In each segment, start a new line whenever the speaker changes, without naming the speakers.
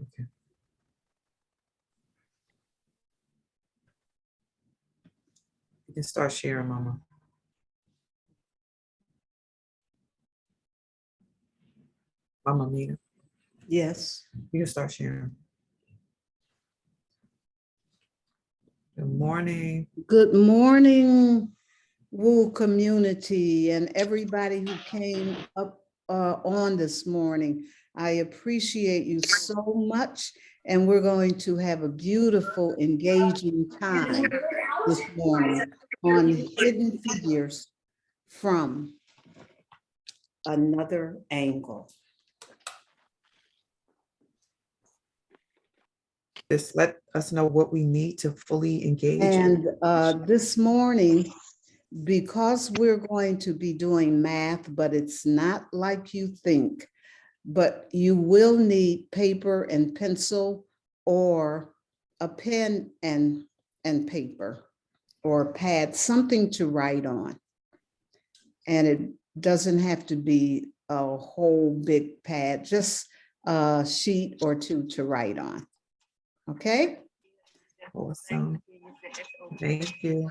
Okay. You can start sharing, Mama. Mama Amina,
Yes.
you can start sharing. Good morning.
Good morning, Woo community, and everybody who came up on this morning. I appreciate you so much, and we're going to have a beautiful, engaging time this morning on Hidden Figures from Another Angle.
Just let us know what we need to fully engage.
And this morning, because we're going to be doing math, but it's not like you think, but you will need paper and pencil or a pen and paper or pad, something to write on. And it doesn't have to be a whole big pad, just a sheet or two to write on. Okay?
Awesome. Thank you.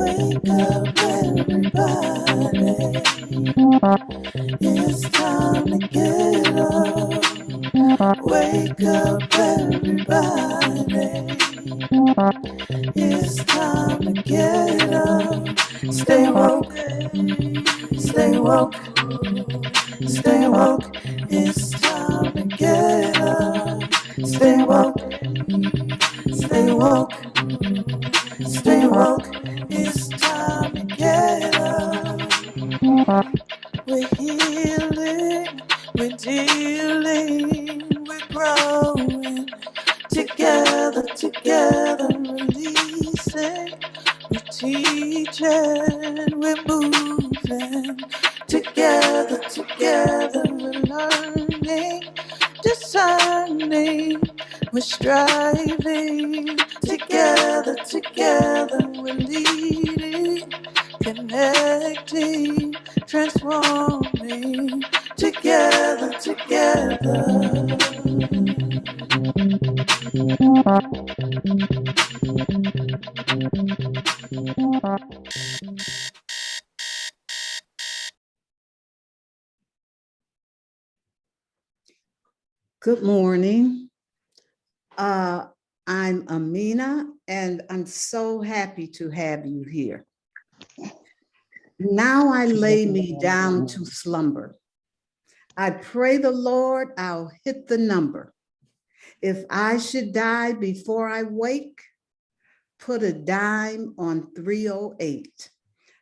Wake up, everybody. It's time to get up. Wake up, everybody. It's time to get up. Stay woke, stay woke, stay woke. It's time to get up. Stay woke, stay woke, stay woke. It's time to get up. We're healing, we're dealing, we're growing. Together, together, releasing. We're teaching, we're moving. Together, together, we're learning, discerning. We're striving. Together, together, we're leading, connecting, transforming. Together, together.
Good morning. I'm Amina, and I'm so happy to have you here. Now I lay me down to slumber. I pray the Lord I'll hit the number. If I should die before I wake, put a dime on 308.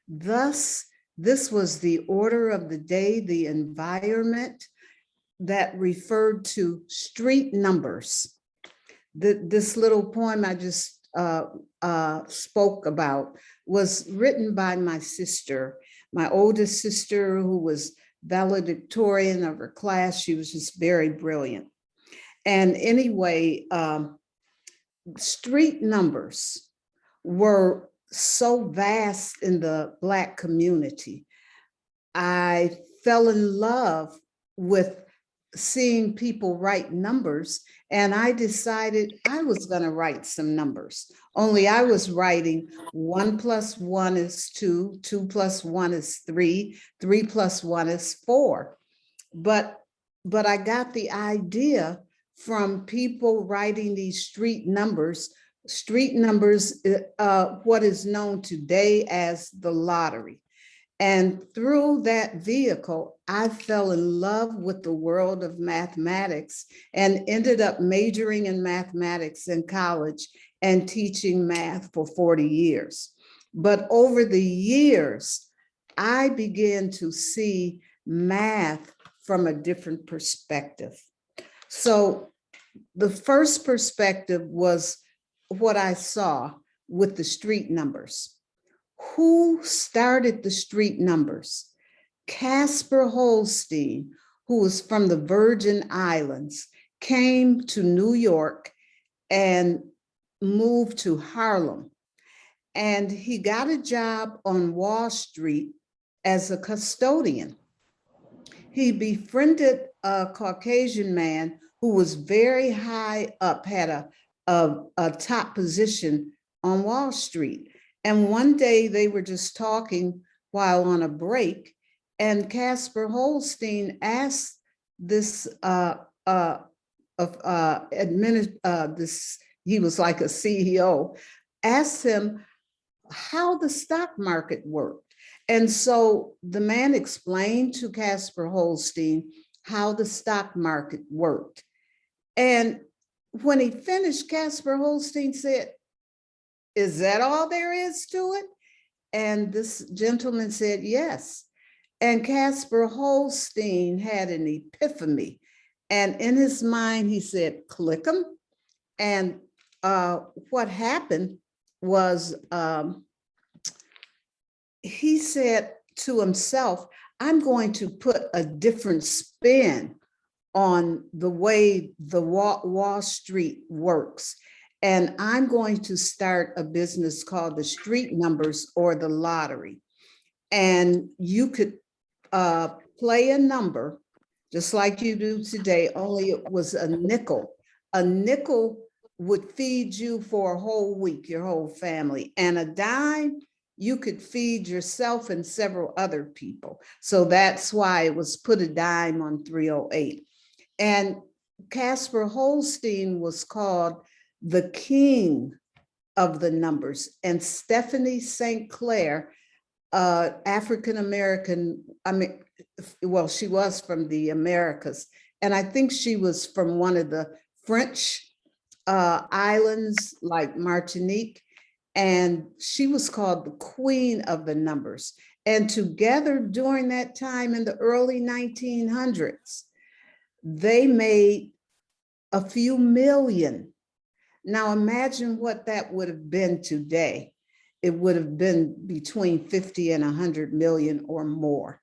Thus, this was the order of the day, the environment that referred to street numbers. This little poem I just spoke about was written by my sister, my oldest sister, who was valedictorian of her class. She was just very brilliant. And anyway, street numbers were so vast in the Black community. I fell in love with seeing people write numbers, and I decided I was going to write some numbers. Only I was writing 1 + 1 is 2, 2 + 1 is 3, 3 + 1 is 4. But I got the idea from people writing these street numbers, what is known today as the lottery. And through that vehicle, I fell in love with the world of mathematics and ended up majoring in mathematics in college and teaching math for 40 years. But over the years, I began to see math from a different perspective. So the first perspective was what I saw with the street numbers. Who started the street numbers? Casper Holstein, who was from the Virgin Islands, came to New York and moved to Harlem. And he got a job on Wall Street as a custodian. He befriended a Caucasian man who was very high up, had a top position on Wall Street. And one day they were just talking while on a break, and Casper Holstein asked this he was like a CEO, asked him how the stock market worked. And so the man explained to Casper Holstein how the stock market worked. And when he finished, Casper Holstein said, "Is that all there is to it?" And this gentleman said, "Yes." And Casper Holstein had an epiphany. And in his mind, he said, "Click them." And what happened was he said to himself, "I'm going to put a different spin on the way the Wall Street works. And I'm going to start a business called the street numbers or the lottery. And you could play a number just like you do today, only it was a nickel. A nickel would feed you for a whole week, your whole family, and a dime, you could feed yourself and several other people. So that's why it was put a dime on 308. And Casper Holstein was called the king of the numbers. And Stephanie St. Clair, African-American, well, she was from the Americas. And I think she was from one of the French islands like Martinique. And she was called the queen of the numbers. And together during that time in the early 1900s, they made a few million. Now imagine what that would have been today. It would have been between 50 and 100 million or more.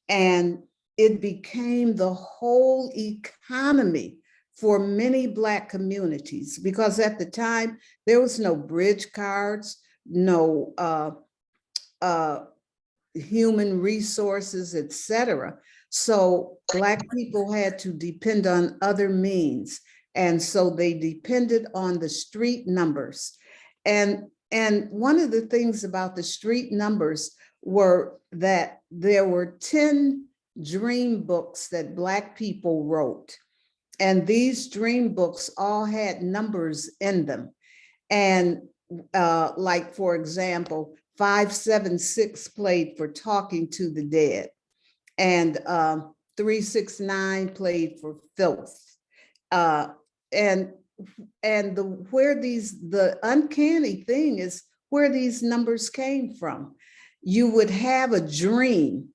And it became the whole economy for many Black communities, because at the time there was no bridge cards, no human resources, etc. So Black people had to depend on other means. And so they depended on the street numbers. And one of the things about the street numbers were that there were 10 dream books that Black people wrote. And these dream books all had numbers in them. And like, for example, 576 played for talking to the dead. And 369 played for filth. And the uncanny thing is where these numbers came from. You would have a dream,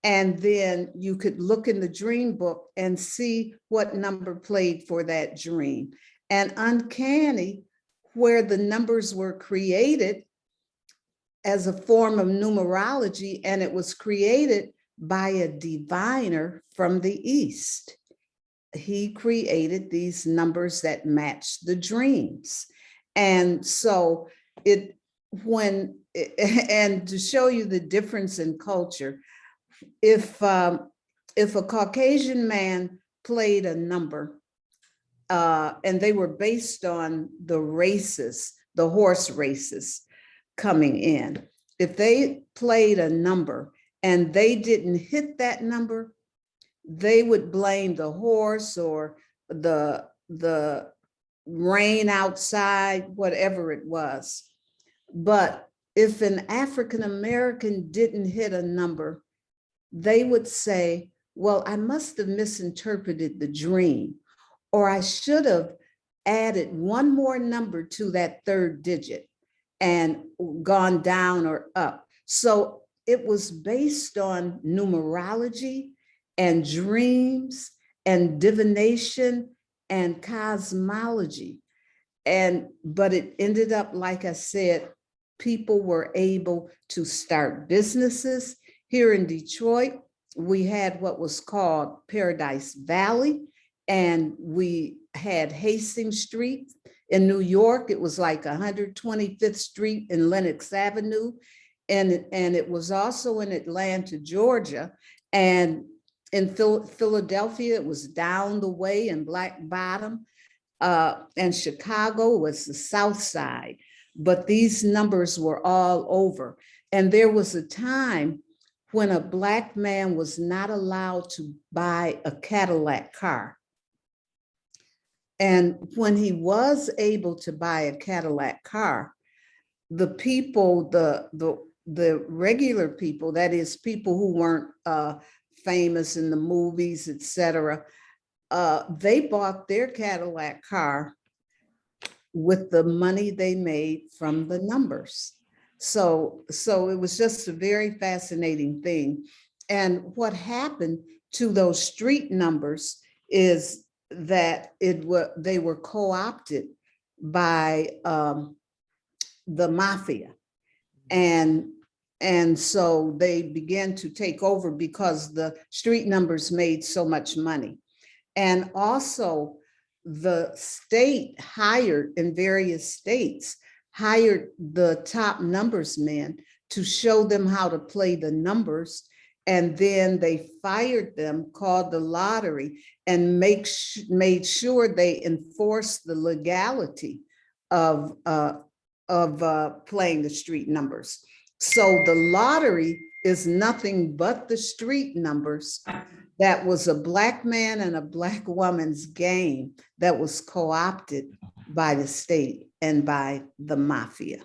and then you could look in the dream book and see what number played for that dream. And uncanny, where the numbers were created as a form of numerology, and it was created by a diviner from the East. He created these numbers that matched the dreams. And so and to show you the difference in culture, if a Caucasian man played a number, and they were based on the races, the horse races coming in, if they played a number and they didn't hit that number, they would blame the horse or the rain outside, whatever it was. But if an African-American didn't hit a number, they would say, well, I must have misinterpreted the dream, or I should have added one more number to that third digit and gone down or up. So it was based on numerology and dreams and divination and cosmology. but it ended up, like I said, people were able to start businesses. Here in Detroit, we had what was called Paradise Valley, and we had Hastings Street. In New York, it was like 125th Street and Lenox Avenue. And it was also in Atlanta, Georgia. And in Philadelphia, it was down the way in Black Bottom. And Chicago was the South Side. But these numbers were all over. And there was a time when a Black man was not allowed to buy a Cadillac car. And when he was able to buy a Cadillac car, the people, the regular people, that is people who weren't famous in the movies, etc., they bought their Cadillac car with the money they made from the numbers. So it was just a very fascinating thing. And what happened to those street numbers is that they were co-opted by the mafia. And so they began to take over because the street numbers made so much money. And also the state hired, in various states, hired the top numbers men to show them how to play the numbers. And then they fired them, called the lottery, and made sure they enforced the legality of playing the street numbers. So the lottery is nothing but the street numbers. That was a Black man and a Black woman's game that was co-opted by the state and by the mafia.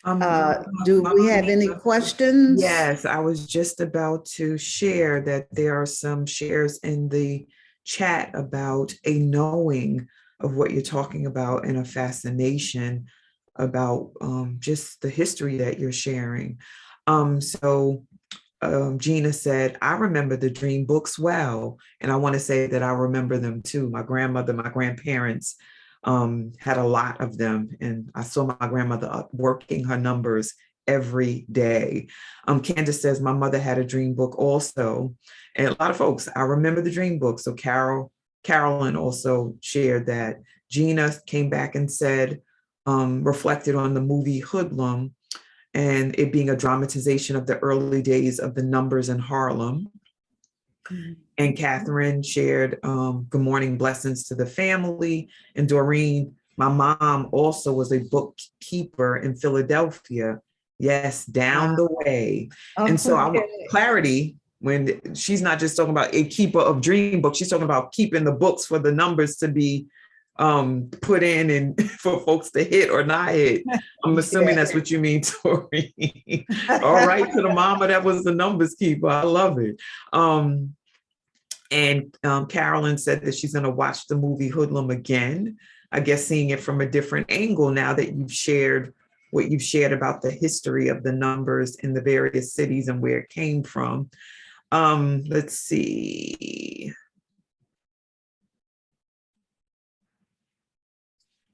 Do we have any questions?
Yes, I was just about to share that there are some shares in the chat about a knowing of what you're talking about and a fascination about just the history that you're sharing. Gina said, I remember the dream books well. And I want to say that I remember them too. My grandmother, my grandparents had a lot of them. And I saw my grandmother working her numbers every day. Candace says, my mother had a dream book also. And a lot of folks, I remember the dream book. So Carolyn also shared that. Gina came back and said, reflected on the movie Hoodlum, and it being a dramatization of the early days of the numbers in Harlem. And Catherine shared, good morning, blessings to the family. And Doreen, my mom also was a bookkeeper in Philadelphia. Yes, down the way. And so I want clarity when she's not just talking about a keeper of dream books, she's talking about keeping the books for the numbers to be put in and for folks to hit or not hit. I'm assuming that's what you mean, Tori. All right, to the mama that was the numbers keeper. I love it. And Carolyn said that she's going to watch the movie Hoodlum again. I guess seeing it from a different angle now that you've shared what you've shared about the history of the numbers in the various cities and where it came from. Let's see.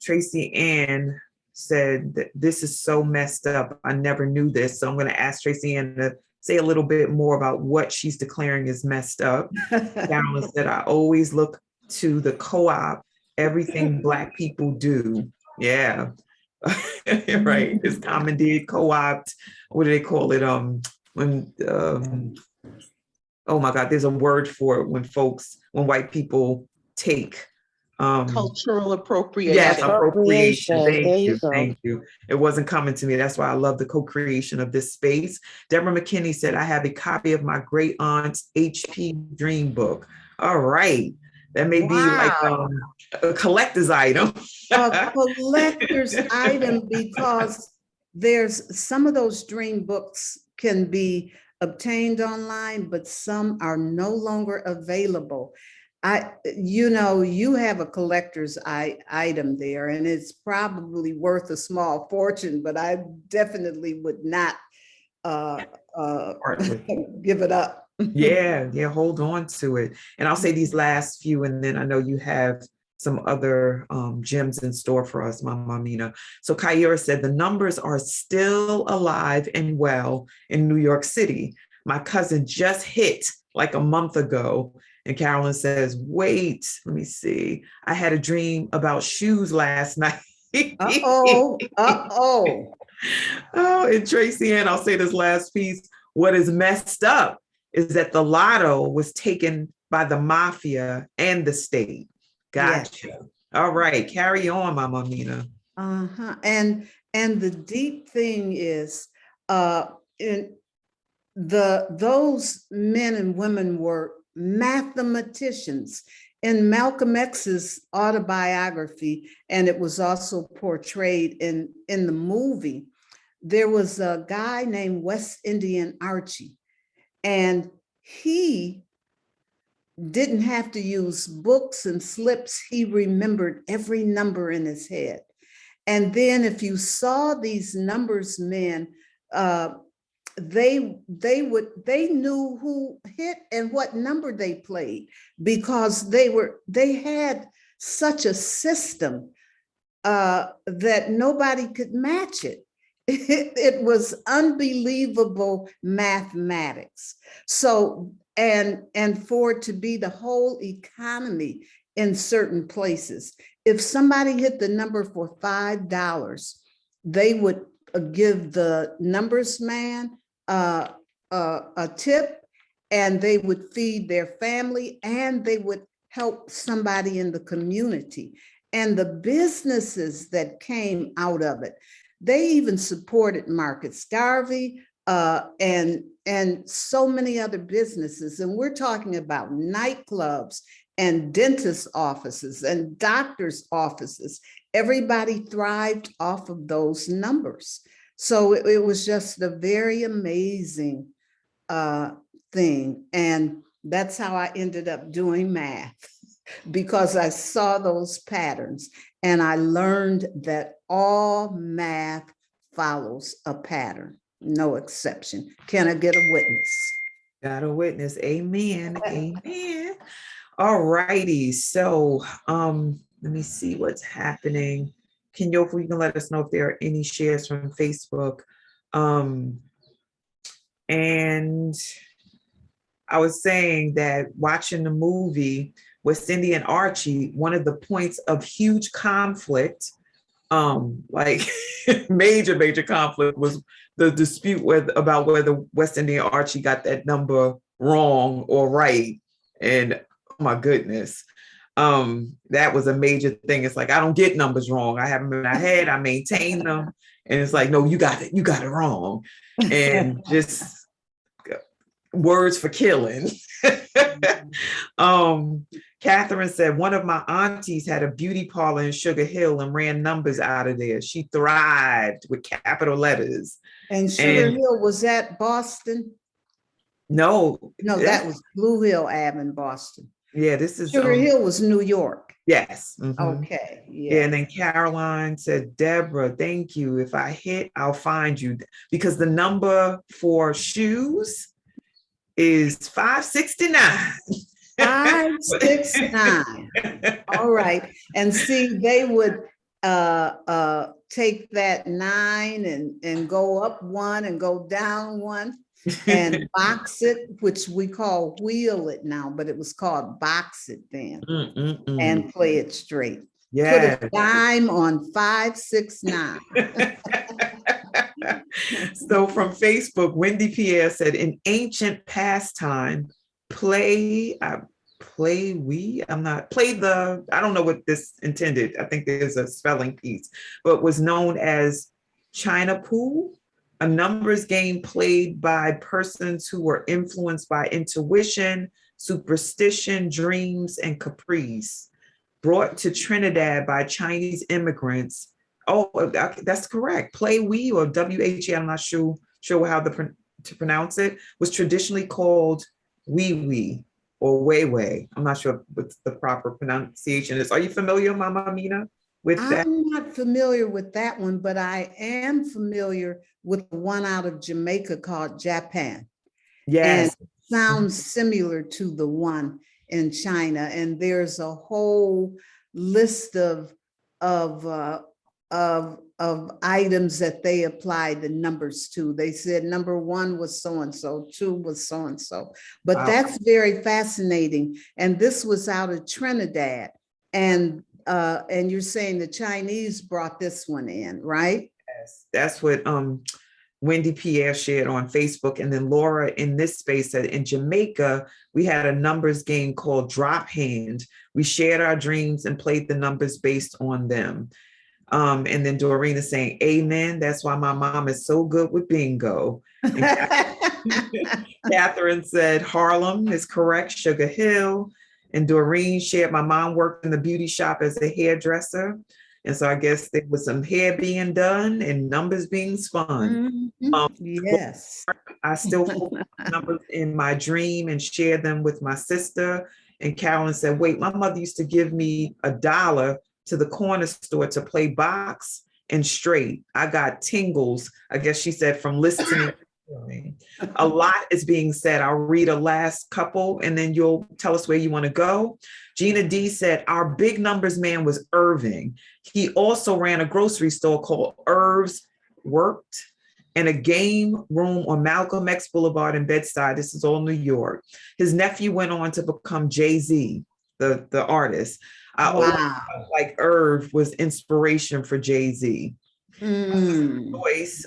Tracy Ann said that this is so messed up. I never knew this. So I'm going to ask Tracy Ann to say a little bit more about what she's declaring is messed up. Carolyn said, I always look to the co-op, everything Black people do. Yeah. Right. It's commandeered, co-opt. What do they call it? Oh my God, there's a word for it when white people take
cultural appropriation.
Yes, appropriation.
Thank
you. It wasn't coming to me. That's why I love the co-creation of this space. Deborah McKinney said, I have a copy of my great aunt's HP dream book. All right. That may be like a collector's item.
A collector's item, because there's some of those dream books can be obtained online, but some are no longer available. You have a collector's item there, and it's probably worth a small fortune, but I definitely would not give it up.
Yeah, hold on to it. And I'll say these last few, and then I know you have some other gems in store for us, Mama Amina. So Kyra said the numbers are still alive and well in New York City. My cousin just hit like a month ago. And Carolyn says, wait, let me see. I had a dream about shoes last night.
Uh-oh, uh-oh.
Oh, and Tracy Ann, I'll say this last piece. What is messed up is that the lotto was taken by the mafia and the state. Gotcha. Yes. All right, carry on, Mama Amina.
Uh-huh. And the deep thing is, in those men and women were mathematicians. In Malcolm X's autobiography, and it was also portrayed in the movie, there was a guy named West Indian Archie, and he didn't have to use books and slips. He remembered every number in his head. And then if you saw these numbers men, they knew who hit and what number they played, because they had such a system that nobody could match it. It was unbelievable mathematics. So and for it to be the whole economy in certain places, if somebody hit the number for $5, they would give the numbers man a tip, and they would feed their family, and they would help somebody in the community. And the businesses that came out of it, they even supported Marcus Garvey and so many other businesses. And we're talking about nightclubs and dentist offices and doctors' offices. Everybody thrived off of those numbers. So it was just a very amazing thing. And that's how I ended up doing math, because I saw those patterns and I learned that all math follows a pattern, no exception. Can I get a witness?
Got a witness. Amen. Amen. All righty. So let me see what's happening. You can let us know if there are any shares from Facebook. And I was saying that watching the movie with Cindy and Archie, one of the points of huge conflict, like major conflict, was the dispute about whether West Indian Archie got that number wrong or right. And oh my goodness, that was a major thing. It's like, I don't get numbers wrong. I have them in my head, I maintain them. And it's like, no, you got it wrong. And just words for killing. Catherine said, one of my aunties had a beauty parlor in Sugar Hill and ran numbers out of there. She thrived with capital letters.
And Sugar Hill, was that Boston?
No,
that was Blue Hill Ave in Boston.
Yeah, this is
Sugar Hill was New York.
Yes. Mm-hmm.
Okay.
Yeah. And then Caroline said, Deborah, thank you. If I hit, I'll find you, because the number for shoes is 569.
569. All right. And see, they would take that 9 and go up 1 and go down 1 and box it, which we call wheel it now, but it was called box it then. And play it straight. Yeah. Put a dime on 569.
So from Facebook, Wendy Pierre said, in ancient pastime, I don't know what this intended. I think there's a spelling piece, but was known as China Pool, a numbers game played by persons who were influenced by intuition, superstition, dreams, and caprice, brought to Trinidad by Chinese immigrants. Oh, that's correct. Play Wee, or W-H-E, I'm not sure how to pronounce it, was traditionally called Wee Wee or Wei Wei. I'm not sure what the proper pronunciation is. Are you familiar, Mama Amina, with that?
I'm not familiar with that one, but I am familiar with the one out of Jamaica called Japan.
Yes.
And it sounds similar to the one in China. And there's a whole list of items that they applied the numbers to. They said number 1 was so-and-so, 2 was so-and-so. But
Wow.
that's very fascinating. And this was out of Trinidad. And you're saying the Chinese brought this one in, right?
Yes, that's what Wendy Pierre shared on Facebook. And then Laura in this space said in Jamaica, we had a numbers game called Drop Hand. We shared our dreams and played the numbers based on them. And then Doreen is saying, amen. That's why my mom is so good with bingo. And Catherine said, Harlem is correct, Sugar Hill. And Doreen shared, my mom worked in the beauty shop as a hairdresser. And so I guess there was some hair being done and numbers being spun.
Yes.
I still focus on numbers in my dream and share them with my sister. And Carolyn said, wait, my mother used to give me $1 to the corner store to play box and straight. I got tingles, I guess she said, from listening. A lot is being said. I'll read a last couple and then you'll tell us where you want to go. Gina D said, our big numbers man was Irving. He also ran a grocery store called Irv's Worked and a game room on Malcolm X Boulevard in Bed-Stuy. This is all New York. His nephew went on to become Jay-Z, the artist. I always felt like Irv was inspiration for Jay-Z. Joyce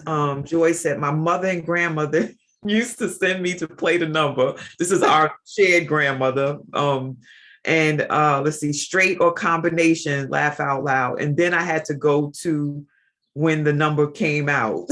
said, my mother and grandmother used to send me to play the number. This is our shared grandmother. Let's see, straight or combination, laugh out loud. And then I had to go to when the number came out.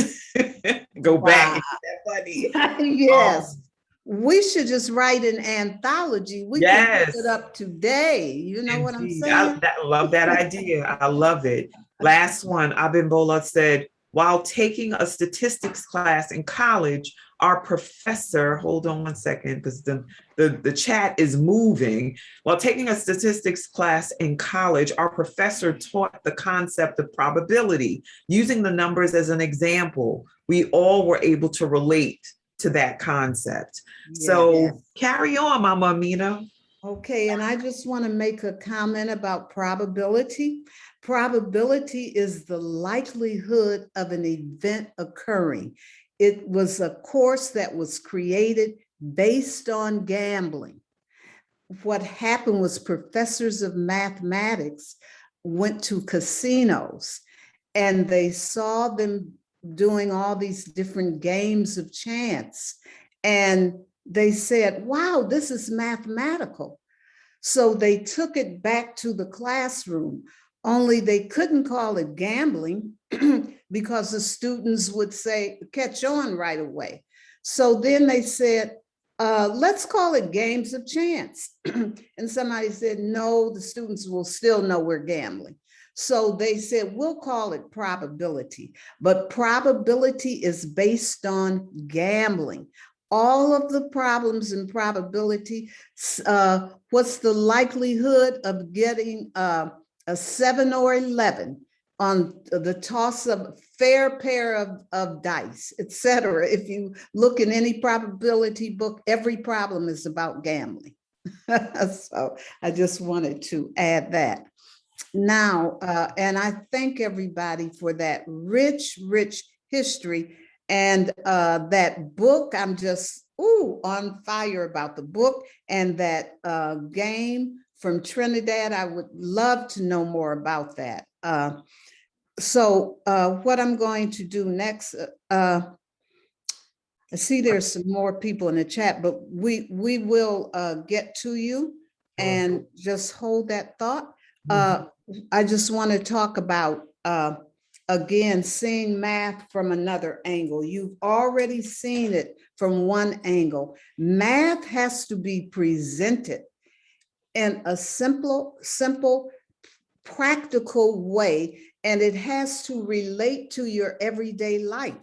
Go back. That funny.
Yes. We should just write an anthology. We can put it up today. You know what I'm saying?
I love that idea. I love it. Last one, Abimbola said, while taking a statistics class in college, our professor, hold on one second, because the chat is moving. While taking a statistics class in college, our professor taught the concept of probability, using the numbers as an example. We all were able to relate to that concept. Carry on, Mama Amina.
Okay, and I just want to make a comment about probability. Probability is the likelihood of an event occurring. It was a course that was created based on gambling. What happened was professors of mathematics went to casinos and they saw them doing all these different games of chance. And they said, wow, this is mathematical. So they took it back to the classroom, only they couldn't call it gambling because the students would say, catch on right away. So then they said, let's call it games of chance. And somebody said, no, the students will still know we're gambling. So they said, we'll call it probability, but probability is based on gambling. All of the problems in probability, what's the likelihood of getting a 7 or 11 on the toss of a fair pair of dice, etc. If you look in any probability book, every problem is about gambling. So I just wanted to add that. Now, and I thank everybody for that rich history. And that book, I'm just on fire about the book, and that game from Trinidad. I would love to know more about that. So what I'm going to do next, I see there's some more people in the chat, but we will get to you, and just hold that thought. I just want to talk about again, seeing math from another angle. You've already seen it from one angle. Math has to be presented in a simple, practical way, and it has to relate to your everyday life.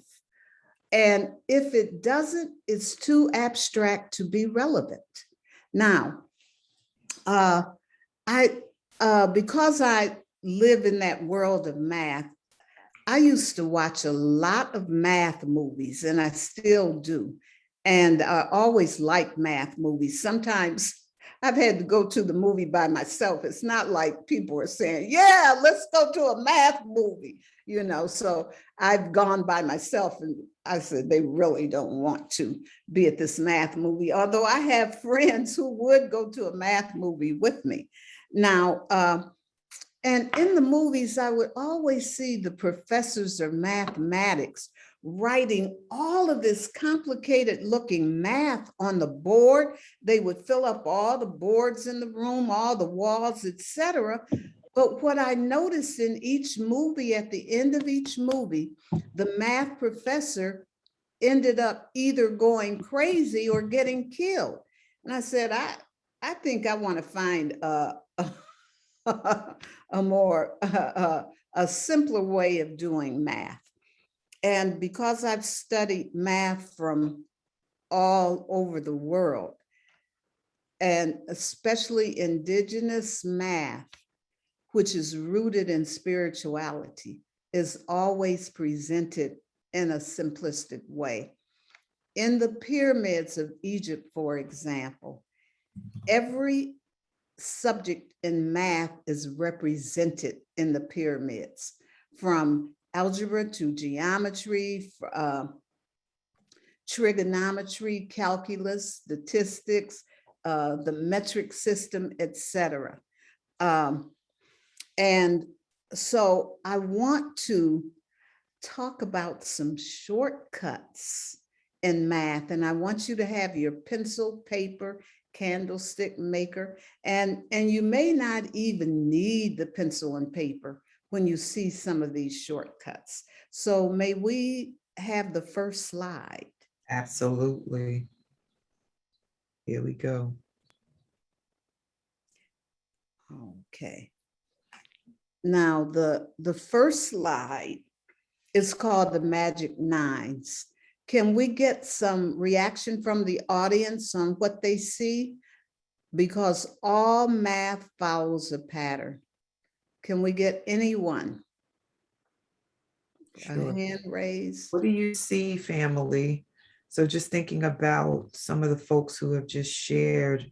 And if it doesn't, it's too abstract to be relevant. Now, because I live in that world of math, I used to watch a lot of math movies, and I still do. And I always like math movies. Sometimes I've had to go to the movie by myself. It's not like people are saying, yeah, let's go to a math movie, you know. So I've gone by myself and I said, they really don't want to be at this math movie. Although I have friends who would go to a math movie with me. Now, and in the movies, I would always see the professors of mathematics writing all of this complicated looking math on the board. They would fill up all the boards in the room, all the walls, etc. But what I noticed in each movie, at the end of each movie, the math professor ended up either going crazy or getting killed. And I said, I think I want to find a more a simpler way of doing math. And because I've studied math from all over the world, and especially indigenous math, which is rooted in spirituality, is always presented in a simplistic way. In the pyramids of Egypt, for example, every subject in math is represented in the pyramids, from algebra to geometry, trigonometry, calculus, statistics, the metric system, etc. And so I want to talk about some shortcuts in math, and I want you to have your pencil, paper, candlestick maker, and you may not even need the pencil and paper when you see some of these shortcuts. So may we have the first slide?
Absolutely. Here we go.
Okay. Now the first slide is called the Magic Nines. Can we get some reaction from the audience on what they see? Because all math follows a pattern. Can we get anyone?
Sure.
A hand raised?
What do you see, family? So just thinking about some of the folks who have just shared.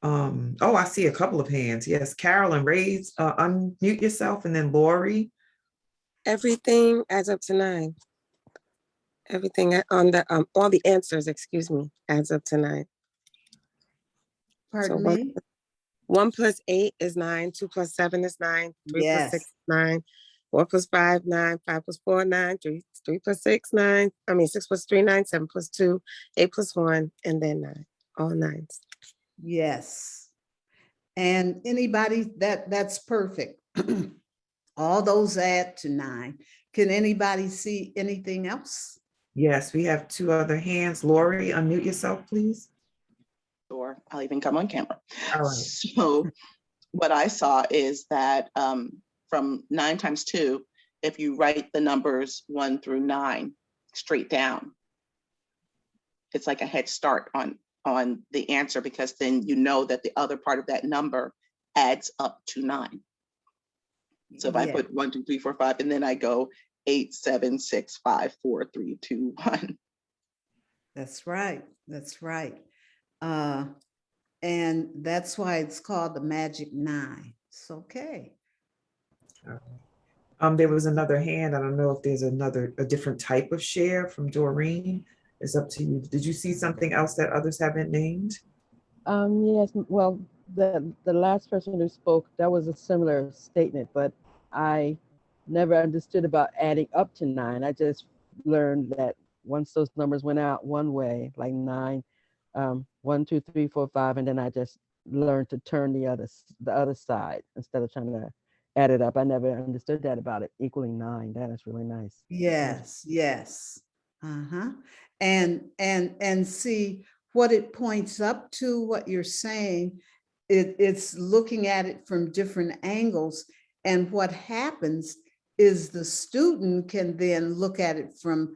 Oh, I see a couple of hands. Yes, Carolyn, raise, unmute yourself, and then Lori.
Everything adds up to 9. Everything on the all the answers, excuse me, adds up to 9.
Pardon
So
me?
1 plus 8 is 9. 2 plus 7 is 9. 3 plus 6
Yes.
is 9. 4 plus 5, 9. 5 plus 4, 9. 3 plus 6, 9. 6 plus 3, 9. 7 plus 2, 8 plus 1, and then 9. All 9s.
Yes. And anybody, that's perfect. All those add to 9. Can anybody see anything else?
Yes, we have 2 other hands. Lori, unmute yourself, please.
Sure, I'll even come on camera.
All right.
So what I saw is that from 9 times 2, if you write the numbers 1 through 9 straight down, it's like a head start on the answer, because then you know that the other part of that number adds up to 9. So if I put 1, 2, 3, 4, 5, and then I go 8, 7, 6, 5, 4, 3, 2, 1.
That's right. That's right. And that's why it's called the Magic 9. It's okay.
There was another hand. I don't know if there's a different type of share from Doreen. It's up to you. Did you see something else that others haven't named?
Yes, well, the last person who spoke, that was a similar statement, but I never understood about adding up to 9. I just learned that once those numbers went out one way, like 9, 1, 2, 3, 4, 5, and then I just learned to turn the other side instead of trying to add it up. I never understood that about it equaling 9. That is really nice.
Yes, yes. Uh-huh. And see what it points up to, what you're saying, it's looking at it from different angles. And what happens is the student can then look at it from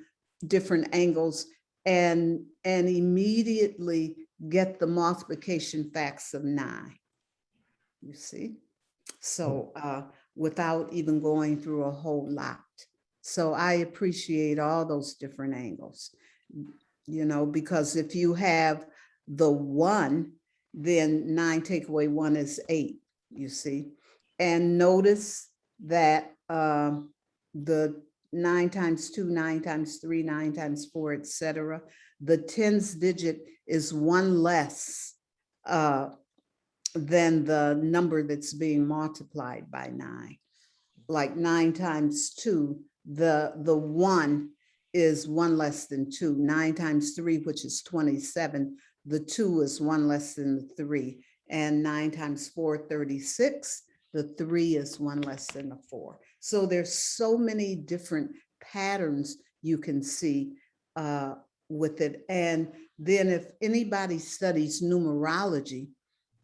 different angles and immediately get the multiplication facts of 9. You see? So without even going through a whole lot. So I appreciate all those different angles, you know, because if you have the 1, then 9 take away 1 is 8, you see. And notice that the 9 times 2, 9 times 3, 9 times 4, etc. The tens digit is 1 less than the number that's being multiplied by 9. Like 9 times 2, the 1 is 1 less than 2. 9 times 3, which is 27, the 2 is 1 less than the 3. And 9 times 4, 36, the 3 is 1 less than the 4. So there's so many different patterns you can see with it. And then if anybody studies numerology,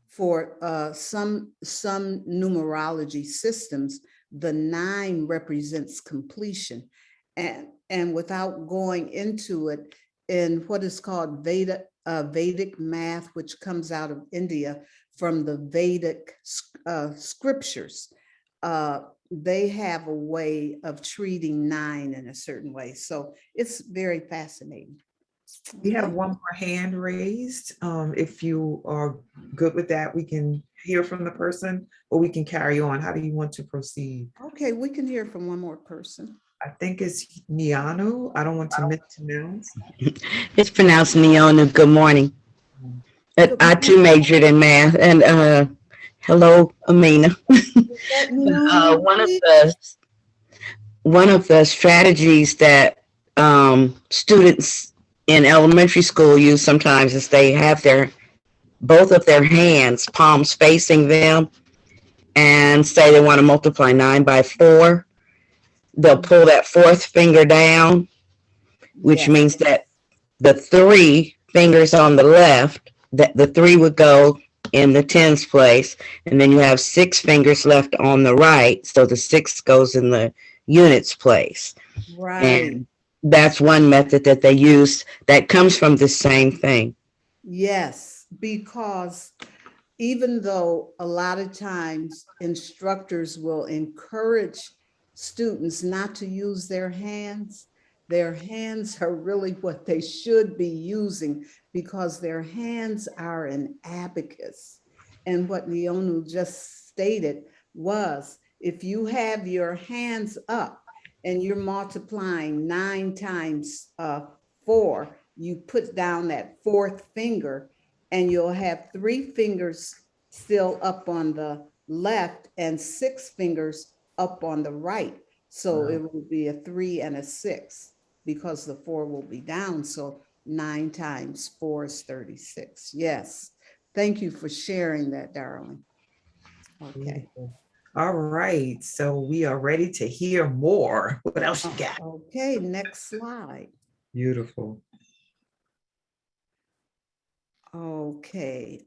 for some numerology systems, the 9 represents completion. And without going into it, in what is called Vedic math, which comes out of India from the Vedic scriptures, they have a way of treating 9 in a certain way. So it's very fascinating.
We have one more hand raised. If you are good with that, we can hear from the person or we can carry on. How do you want to proceed?
Okay, we can hear from one more person.
I think it's Niano. I don't want to mispronounce.
It's pronounced Neonu. Good morning. I too majored in math. And hello, Amina. One of the strategies that students in elementary school use sometimes is they have both of their hands, palms facing them, and say they want to multiply 9 by 4. They'll pull that 4th finger down, which means that the 3 fingers on the left, that the 3 would go in the tens place, and then you have 6 fingers left on the right, so the 6 goes in the units place.
Right.
And that's one method that they use that comes from the same thing.
Yes, because even though a lot of times instructors will encourage students not to use their hands are really what they should be using, because their hands are an abacus. And what Neonu just stated was, if you have your hands up and you're multiplying 9 times 4, you put down that 4th finger and you'll have 3 fingers still up on the left and 6 fingers up on the right. So it will be a 3 and a 6 because the 4 will be down. So 9 times 4 is 36. Yes. Thank you for sharing that, darling. Okay.
All right. So we are ready to hear more. What else you got?
Okay, next slide.
Beautiful.
Okay.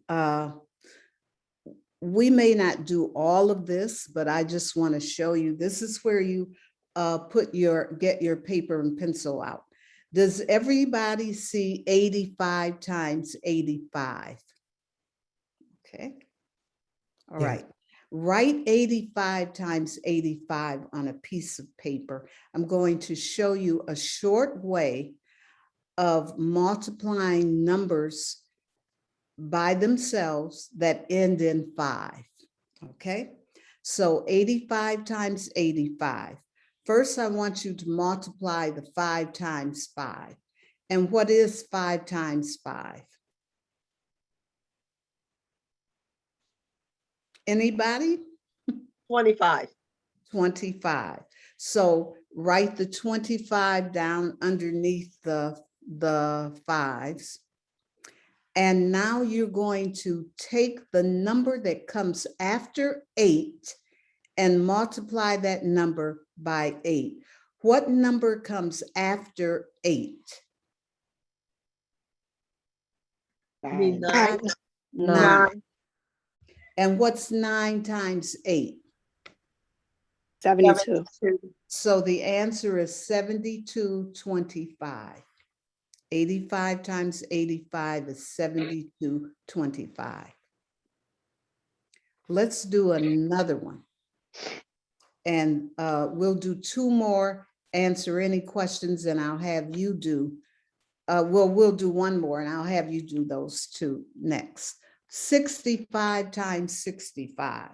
We may not do all of this, but I just want to show you, this is where you get your paper and pencil out. Does everybody see 85 times 85? Okay. All right. Write 85 times 85 on a piece of paper. I'm going to show you a short way of multiplying numbers by themselves that end in 5. Okay, so 85 times 85. First, I want you to multiply the 5 times 5. And what is 5 times 5? Anybody?
25.
25. So write the 25 down underneath the 5s. And now you're going to take the number that comes after 8 and multiply that number by 8. What number comes after 8?
9.
9. And what's 9 times 8?
72.
So the answer is 7225. 85 times 85 is 7225. Let's do another one. And we'll do 2 more, answer any questions, and I'll have you do, we'll do 1 more and I'll have you do those 2 next. 65 times 65.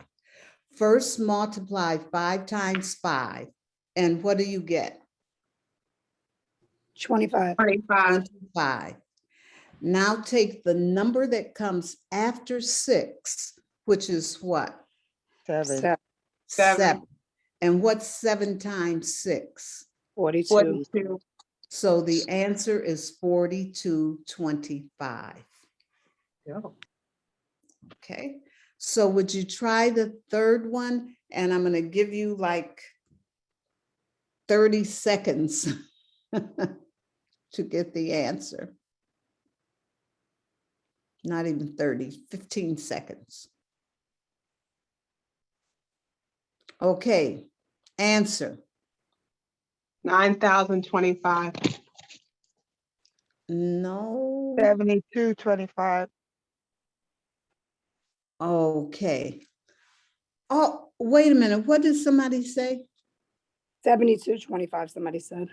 First multiply 5 times 5. And what do you get?
25.
25. Now take the number that comes after 6, which is what?
7.
7. And what's 7 times 6?
42.
So the answer is 4225. Okay, so would you try the third one? And I'm going to give you like 30 seconds to get the answer. Not even 30, 15 seconds. Okay, answer.
9,025.
No.
7225.
Okay. Oh, wait a minute. What did somebody say?
7225, somebody said.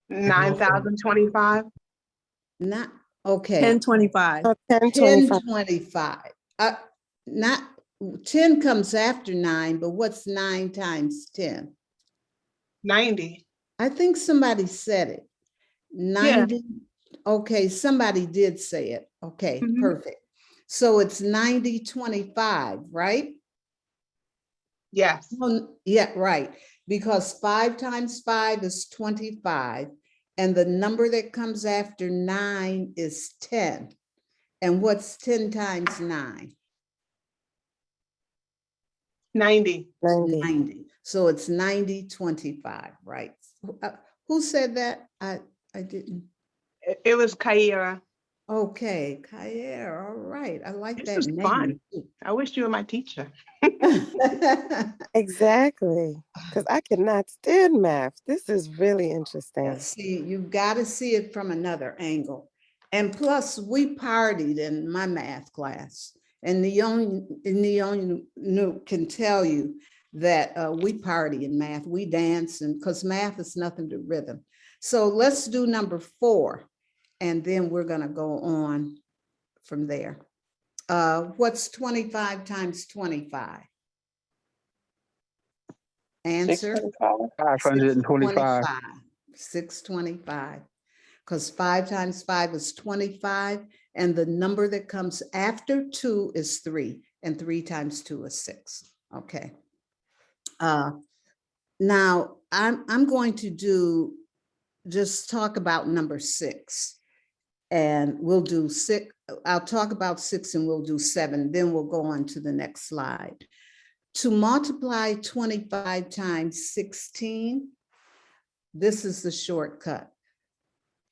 9,025.
Not, okay.
1025.
1025.
1025. Not 10 comes after 9, but what's 9 times 10?
90.
I think somebody said it. 90. Okay, somebody did say it. Okay,
Mhm.
perfect. So it's 9025, right?
Yes.
Yeah, right. Because 5 times 5 is 25. And the number that comes after 9 is 10. And what's 10 times 9?
90.
90.
90. So it's 9025, right? Who said that? I didn't.
It was Kaira.
Okay, Kair, all right. I like
This
that
is
name.
fun. I wish you were my teacher.
Exactly. Because I cannot stand math. This is really interesting.
See, you've got to see it from another angle. And plus, we partied in my math class. And the only can tell you that we party in math. We dance, and because math is nothing to rhythm. So let's do number 4. And then we're going to go on from there. What's 25 times 25? Answer?
525.
625. Because 5 times 5 is 25. And the number that comes after 2 is 3. And 3 times 2 is 6. Okay. Now, I'm going to just talk about number 6. And we'll do 6. I'll talk about 6 and we'll do 7. Then we'll go on to the next slide. To multiply 25 times 16, this is the shortcut.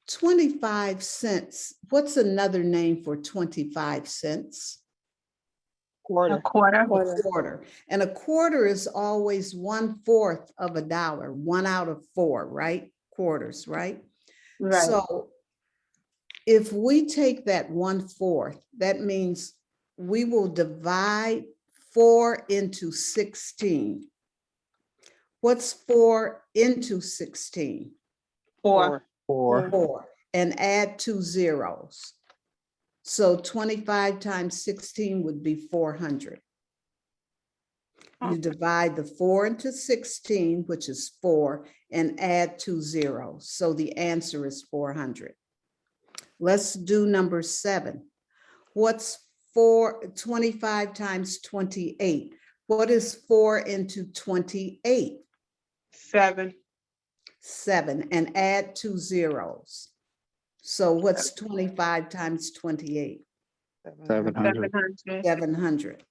25 cents. What's another name for 25 cents?
A quarter.
A quarter. And a quarter is always 1/4 of a dollar, 1 out of 4, right? Quarters, right?
Right.
So if we take that 1/4, that means we will divide 4 into 16. What's 4 into 16?
4.
4. And add 2 zeros. So 25 times 16 would be 400. You divide the 4 into 16, which is 4, and add 2 zeros. So the answer is 400. Let's do number 7. What's 25 times 28? What is 4 into 28?
7.
7, and add 2 zeros. So what's 25 times 28?
700.
700.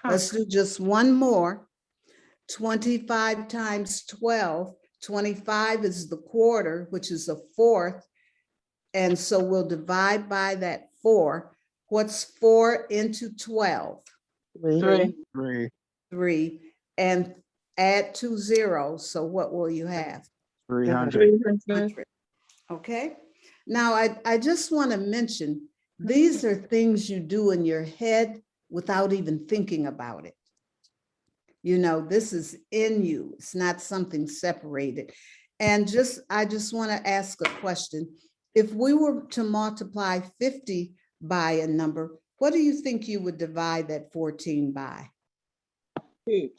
Let's do just one more. 25 times 12. 25 is the quarter, which is 1/4. And so we'll divide by that 4. What's 4 into 12?
3.
3. And add 2 zeros. So what will you have?
300.
100. Okay. Now, I just want to mention, these are things you do in your head without even thinking about it. You know, this is in you. It's not something separated. And I just want to ask a question. If we were to multiply 50 by a number, What do you think you would divide that 14 by?
2.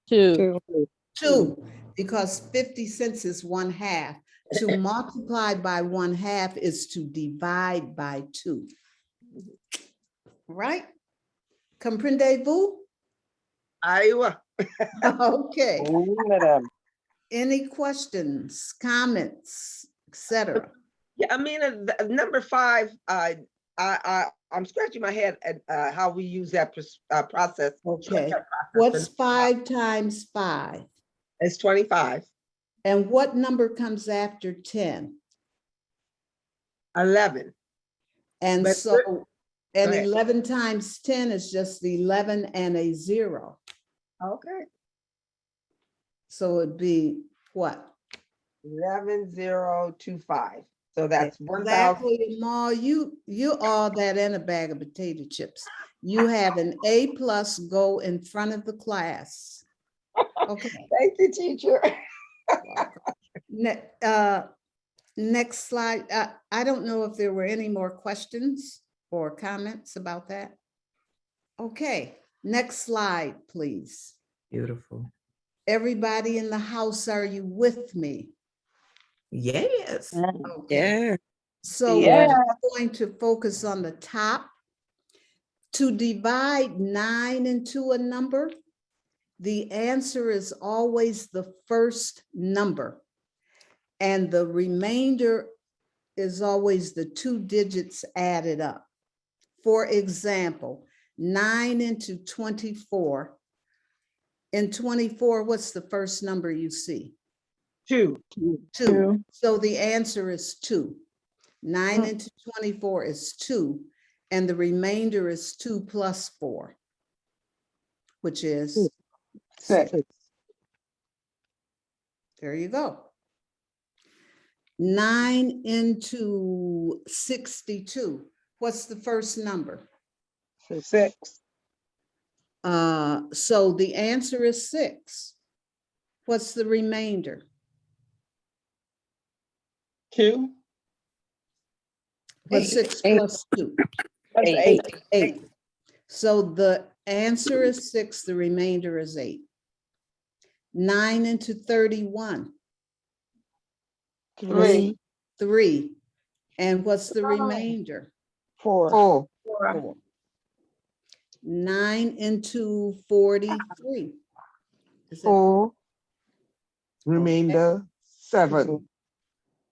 2.
2, because 50 cents is 1/2. To multiply by 1/2 is to divide by 2. Right? Comprendez-vous?
Iowa.
Okay.
Oh, madam.
Any questions, comments, etc.?
Yeah, Amina, number 5, I'm scratching my head at how we use that process.
Okay.
shortcut process.
What's 5 times 5?
It's 25.
And what number comes after 10?
11.
And
But
so, and
go ahead.
11 times 10 is just the 11 and a 0.
Okay.
So it'd be what?
11025. So that's 1,000.
Exactly, Ma, you all that and a bag of potato chips. You have an A+ go in front of the class. Okay.
Thank you, teacher.
Next slide. I don't know if there were any more questions or comments about that. Okay, next slide, please.
Beautiful.
Everybody in the house, are you with me?
Yes.
Okay.
Yeah.
So
Yeah.
we're going to focus on the top. To divide 9 into a number, the answer is always the first number. And the remainder is always the 2 digits added up. For example, 9 into 24. In 24, what's the first number you see?
2.
2. So the answer is 2. 9 into 24 is 2. And the remainder is 2 plus 4, which is 6. There you go. 9 into 62. What's the first number?
6.
So the answer is 6. What's the remainder?
2.
What's 6 plus 2?
That's 8.
8. So the answer is 6, the remainder is 8. 9 into 31.
3.
3. And what's the remainder?
4.
4. 9 into 43. Is that
4. Remainder 7.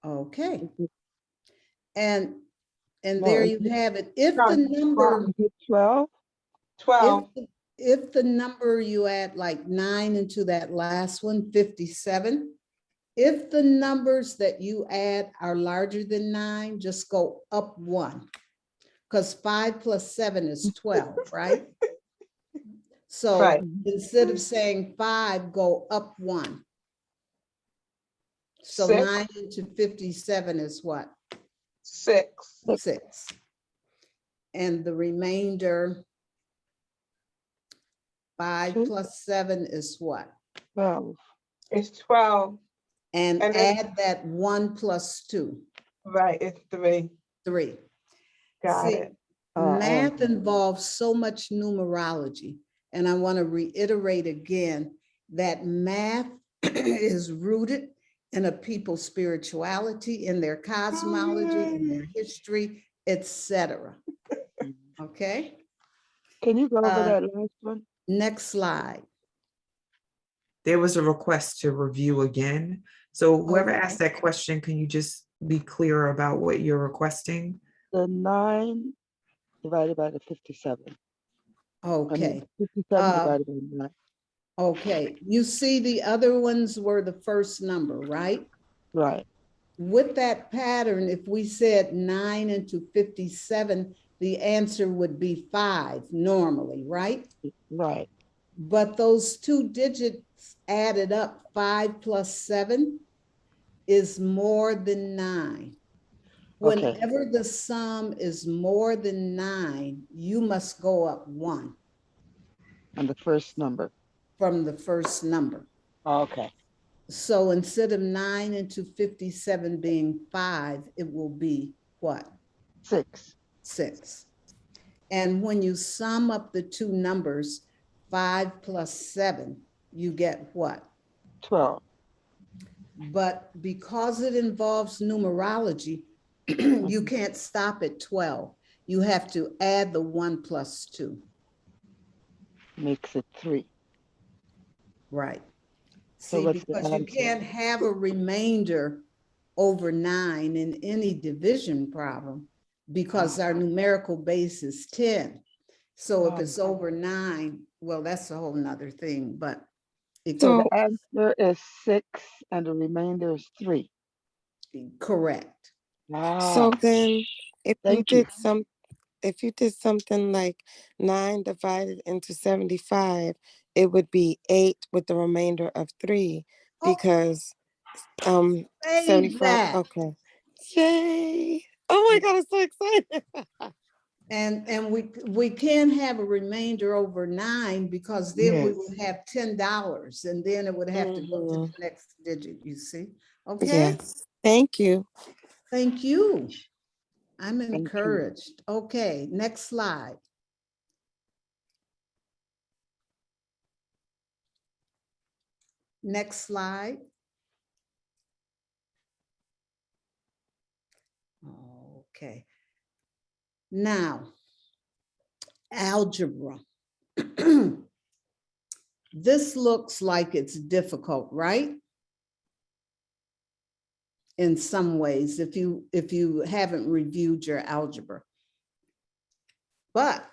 okay? And there you have it. If the number
12.
12.
if the number you add like 9 into that last one, 57, if the numbers that you add are larger than 9, just go up 1. Because 5 plus 7 is 12, right? So
Right.
instead of saying 5, go up 1. So
6.
9 into 57 is what?
6.
6. And the remainder, 5 plus 7 is what?
12.
It's 12.
And
And then-
add that 1 plus 2,
Right. It's 3.
3.
Got
See,
it.
math involves so much numerology. And I want to reiterate again that math is rooted in a people's spirituality, in their cosmology, in their history, etc. Okay,
Can you go over that last one?
next slide.
There was a request to review again. So whoever
Okay.
asked that question, can you just be clear about what you're requesting?
The 9 divided by the 57.
Okay,
57 divided by 9.
okay. You see the other ones were the first number, right?
Right.
With that pattern, if we said 9 into 57, the answer would be 5 normally, right?
Right.
But those 2 digits added up, 5 plus 7, is more than 9.
Okay.
Whenever the sum is more than 9, you must go up 1
And the first number.
from the first number.
Okay.
So instead of 9 into 57 being 5, it will be what?
6.
6. And when you sum up the two numbers, 5 plus 7, you get what?
12.
But because it involves numerology, you can't stop at 12. You have to add the 1 plus 2.
Makes it 3.
Right.
So
See,
what's the
because you
answer?
can't have a remainder over 9 in any division problem because our numerical base is 10. So if it's over 9, well, that's a whole nother thing, but it
So
could
the answer is 6 and the remainder is 3.
be correct.
Ah,
So then if you
thank you.
did if you did something like 9 divided into 75, it would be 8 with the remainder of 3
Oh,
because
save
75.
that.
Okay. Yay. Oh my God, I'm so excited.
And we can have a remainder over 9 because then we would have $10 and then it would have to go to the next digit, you see? Okay,
Yes. Thank you.
thank you. I'm
Thank you.
encouraged. Okay, next slide. Next slide. Okay. Now, algebra. This looks like it's difficult, right? In some ways, if you haven't reviewed your algebra. But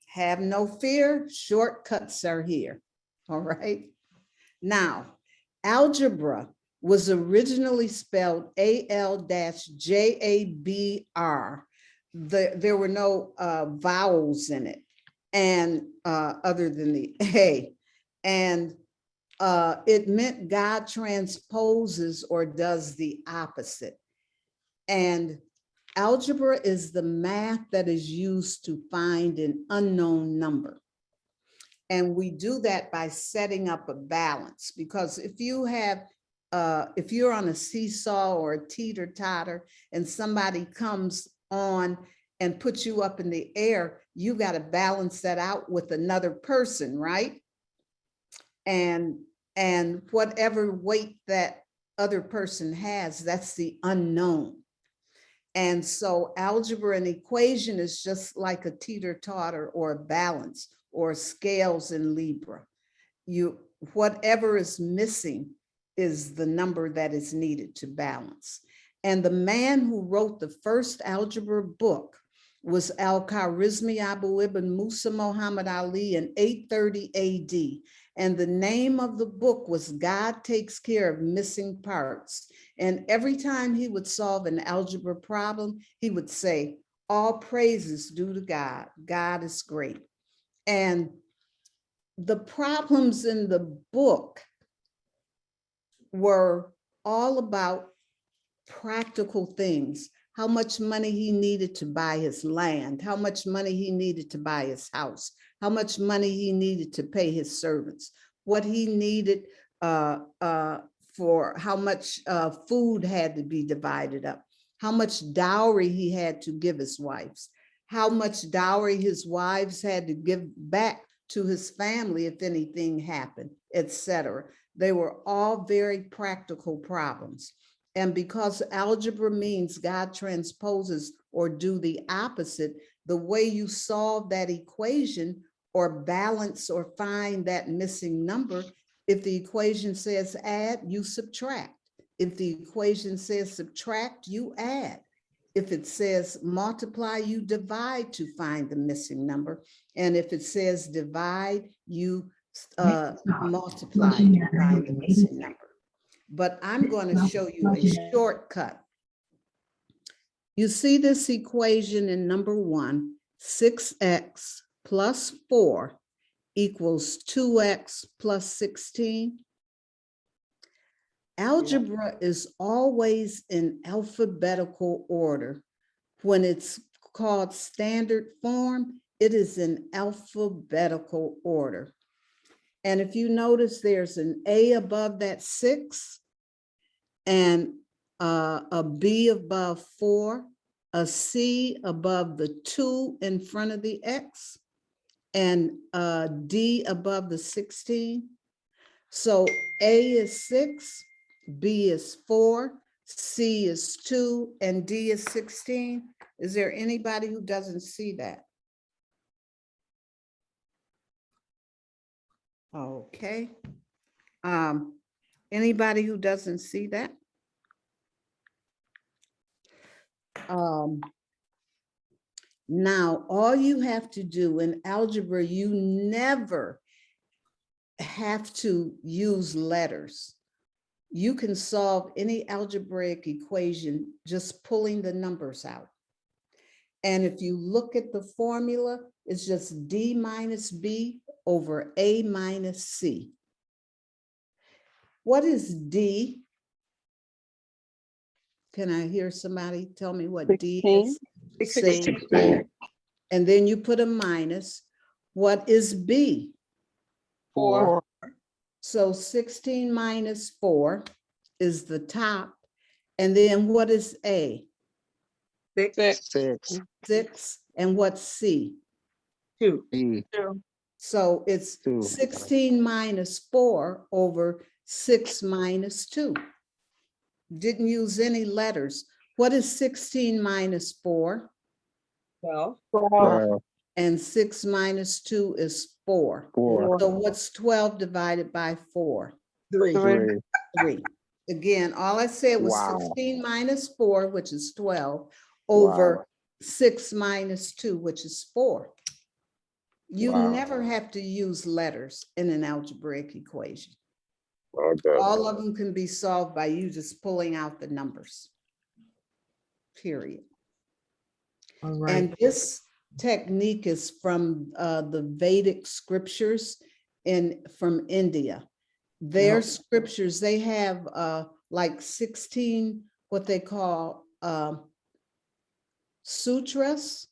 have no fear, shortcuts are here. All right. Now, algebra was originally spelled AL-JABR. There were no vowels in it, and other than the A. And it meant God transposes or does the opposite. And algebra is the math that is used to find an unknown number. And we do that by setting up a balance, because if you have, if you're on a seesaw or a teeter-totter and somebody comes on and puts you up in the air, you got to balance that out with another person, right? And whatever weight that other person has, that's the unknown. And so algebra and equation is just like a teeter-totter or a balance or scales in Libra. Whatever is missing is the number that is needed to balance. And the man who wrote the first algebra book was Al-Khwarizmi Abu Ibn Musa Muhammad Ali in 830 AD. And the name of the book was God Takes Care of Missing Parts. And every time he would solve an algebra problem, he would say, all praises due to God. God is great. And the problems in the book were all about practical things, how much money he needed to buy his land, how much money he needed to buy his house, how much money he needed to pay his servants, what he needed for how much food had to be divided up, how much dowry he had to give his wives, how much dowry his wives had to give back to his family if anything happened, etc. They were all very practical problems. And because algebra means God transposes or do the opposite, the way you solve that equation or balance or find that missing number, if the equation says add, you subtract. If the equation says subtract, you add. If it says multiply, you divide to find the missing number. And if it says divide, you multiply to find the missing number. But I'm going to show you a shortcut. You see this equation in number 1, 6x plus 4 equals 2x plus 16. Algebra is always in alphabetical order. When it's called standard form, it is in alphabetical order. And if you notice, there's an A above that 6 and a B above 4. a C above the 2 in front of the X, and a D above the 16. So A is 6, B is 4, C is 2, and D is 16. Is there anybody who doesn't see that? Okay. Anybody who doesn't see that? Now, all you have to do in algebra, you never have to use letters. You can solve any algebraic equation just pulling the numbers out. And if you look at the formula, it's just D minus B over A minus C. What is D? Can I hear somebody tell me what D is? 16. And then you put a minus. What is B?
4.
So 16 minus 4 is the top. And then what is A?
6.
6. And what's C?
2.
2.
So it's
2.
16 minus 4 over 6 minus 2. Didn't use any letters. What is 16 minus 4?
12.
12.
And 6 minus 2 is 4.
4.
So what's 12 divided by 4?
3.
3.
3. Again, all I said was
Wow.
16 minus 4, which is 12, over 6 minus 2, which is 4. You
Wow.
never have to use letters in an algebraic equation.
Okay.
All of them can be solved by you just pulling out the numbers. Period.
All right.
And this technique is from the Vedic scriptures from India. Their scriptures, they have like 16, what they call sutras,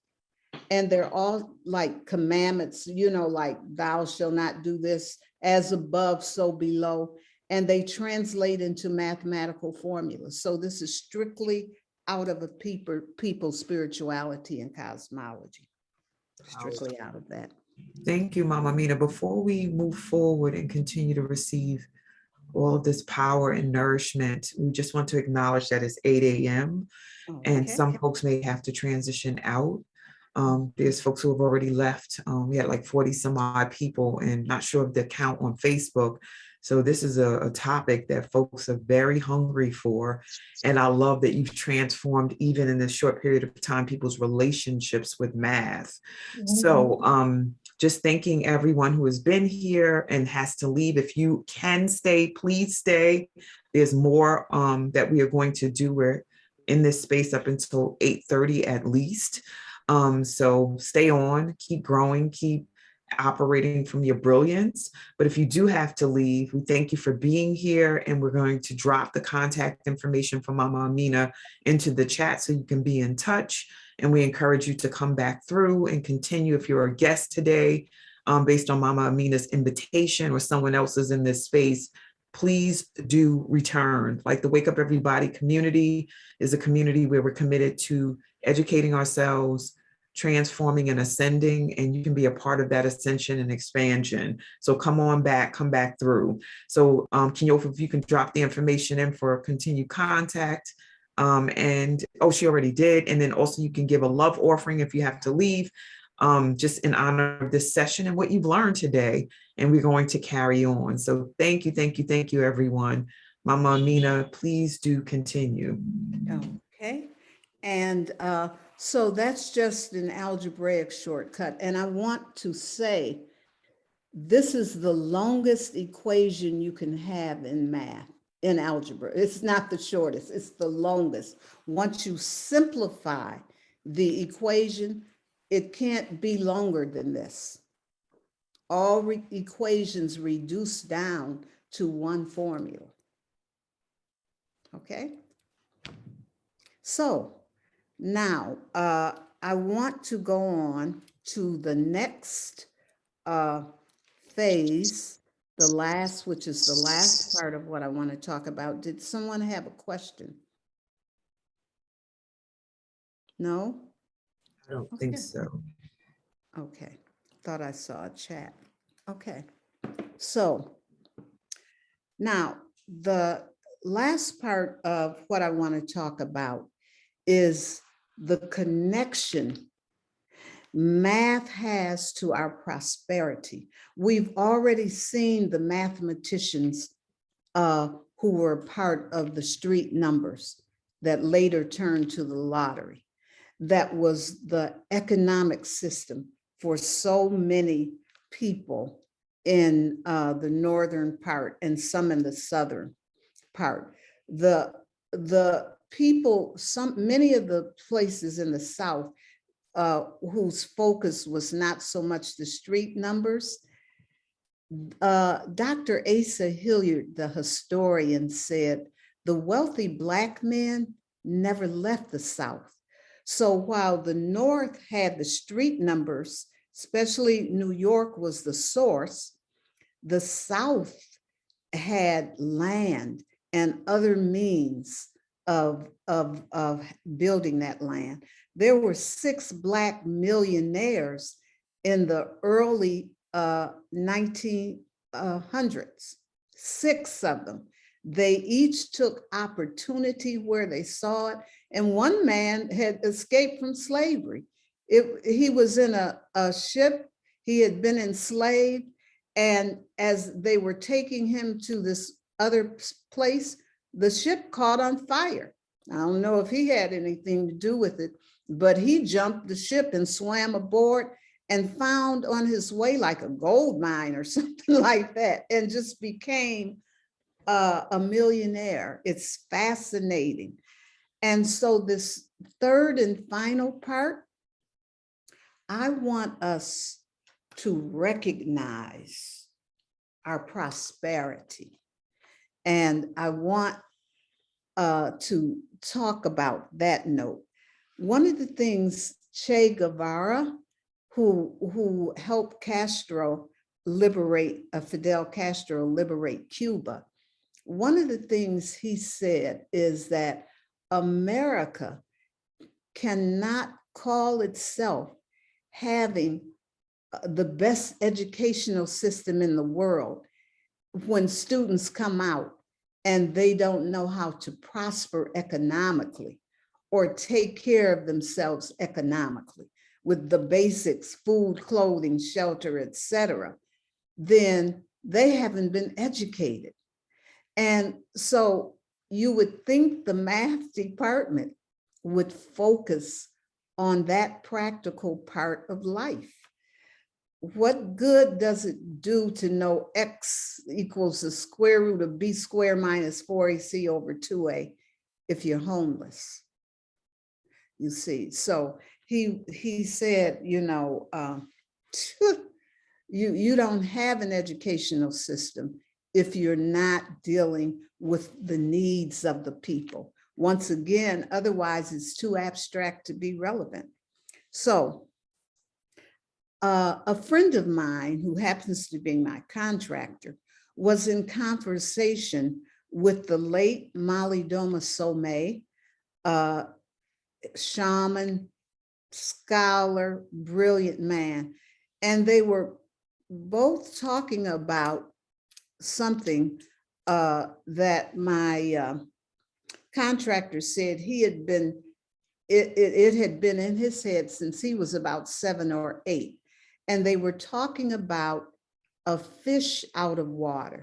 and they're all like commandments, you know, like thou shalt not do this, as above, so below, and they translate into mathematical formulas. So this is strictly out of a people's spirituality and cosmology, strictly out of that.
Thank you, Mama Amina. Before we move forward and continue to receive all of this power and nourishment, we just want to acknowledge that it's 8 a.m. and
Okay.
some folks may have to transition out. There's folks who have already left. We had like 40 some odd people, and not sure of the count on Facebook. So this is a topic that folks are very hungry for. And I love that you've transformed, even in this short period of time, people's relationships with math. So just thanking everyone who has been here and has to leave. If you can stay, please stay. There's more that we are going to do. We're in this space up until 8:30 at least. So stay on, keep growing, keep operating from your brilliance. But if you do have to leave, we thank you for being here, and we're going to drop the contact information for Mama Amina into the chat so you can be in touch. And we encourage you to come back through and continue. If you're a guest today, based on Mama Amina's invitation, or someone else is in this space, please do return. Like the Wake Up Everybody community is a community where we're committed to educating ourselves, transforming and ascending, and you can be a part of that ascension and expansion. So come on back, come back through. So Kenyofa, if you can drop the information in for continued contact. And she already did. And then also you can give a love offering if you have to leave, just in honor of this session and what you've learned today. And we're going to carry on. So thank you, thank you, thank you, everyone. Mama Amina, please do continue.
Okay. And so that's just an algebraic shortcut. And I want to say, this is the longest equation you can have in math, in algebra. It's not the shortest, it's the longest. Once you simplify the equation, it can't be longer than this. All equations reduce down to one formula. Okay? So now I want to go on to the next phase, which is the last part of what I want to talk about. Did someone have a question? No?
I don't
Okay.
think so.
Okay, thought I saw a chat. Okay, so now the last part of what I want to talk about is the connection math has to our prosperity. We've already seen the mathematicians who were part of the street numbers that later turned to the lottery. That was the economic system for so many people in the northern part and some in the southern part. The people, many of the places in the South whose focus was not so much the street numbers. Dr. Asa Hilliard, the historian, said the wealthy Black men never left the South. So while the North had the street numbers, especially New York was the source, the South had land and other means of building that land. There were 6 Black millionaires in the early 1900s, 6 of them. They each took opportunity where they saw it. And one man had escaped from slavery. He was in a ship, he had been enslaved, and as they were taking him to this other place, the ship caught on fire. I don't know if he had anything to do with it, but he jumped the ship and swam aboard and found on his way like a gold mine or something like that, and just became a millionaire. It's fascinating. And so this third and final part, I want us to recognize our prosperity. And I want to talk about that note. One of the things Che Guevara, who helped Castro liberate, Fidel Castro liberate Cuba, one of the things he said is that America cannot call itself having the best educational system in the world when students come out and they don't know how to prosper economically or take care of themselves economically with the basics, food, clothing, shelter, etc., then they haven't been educated. And so you would think the math department would focus on that practical part of life. What good does it do to know X equals the square root of B squared minus 4AC over 2A if you're homeless? You see, so he said, you know, you don't have an educational system if you're not dealing with the needs of the people. Once again, otherwise it's too abstract to be relevant. So a friend of mine who happens to be my contractor was in conversation with the late Molly Doma Somé, shaman, scholar, brilliant man. And they were both talking about something that my contractor said he had been, it had been in his head since he was about 7 or 8. And they were talking about a fish out of water.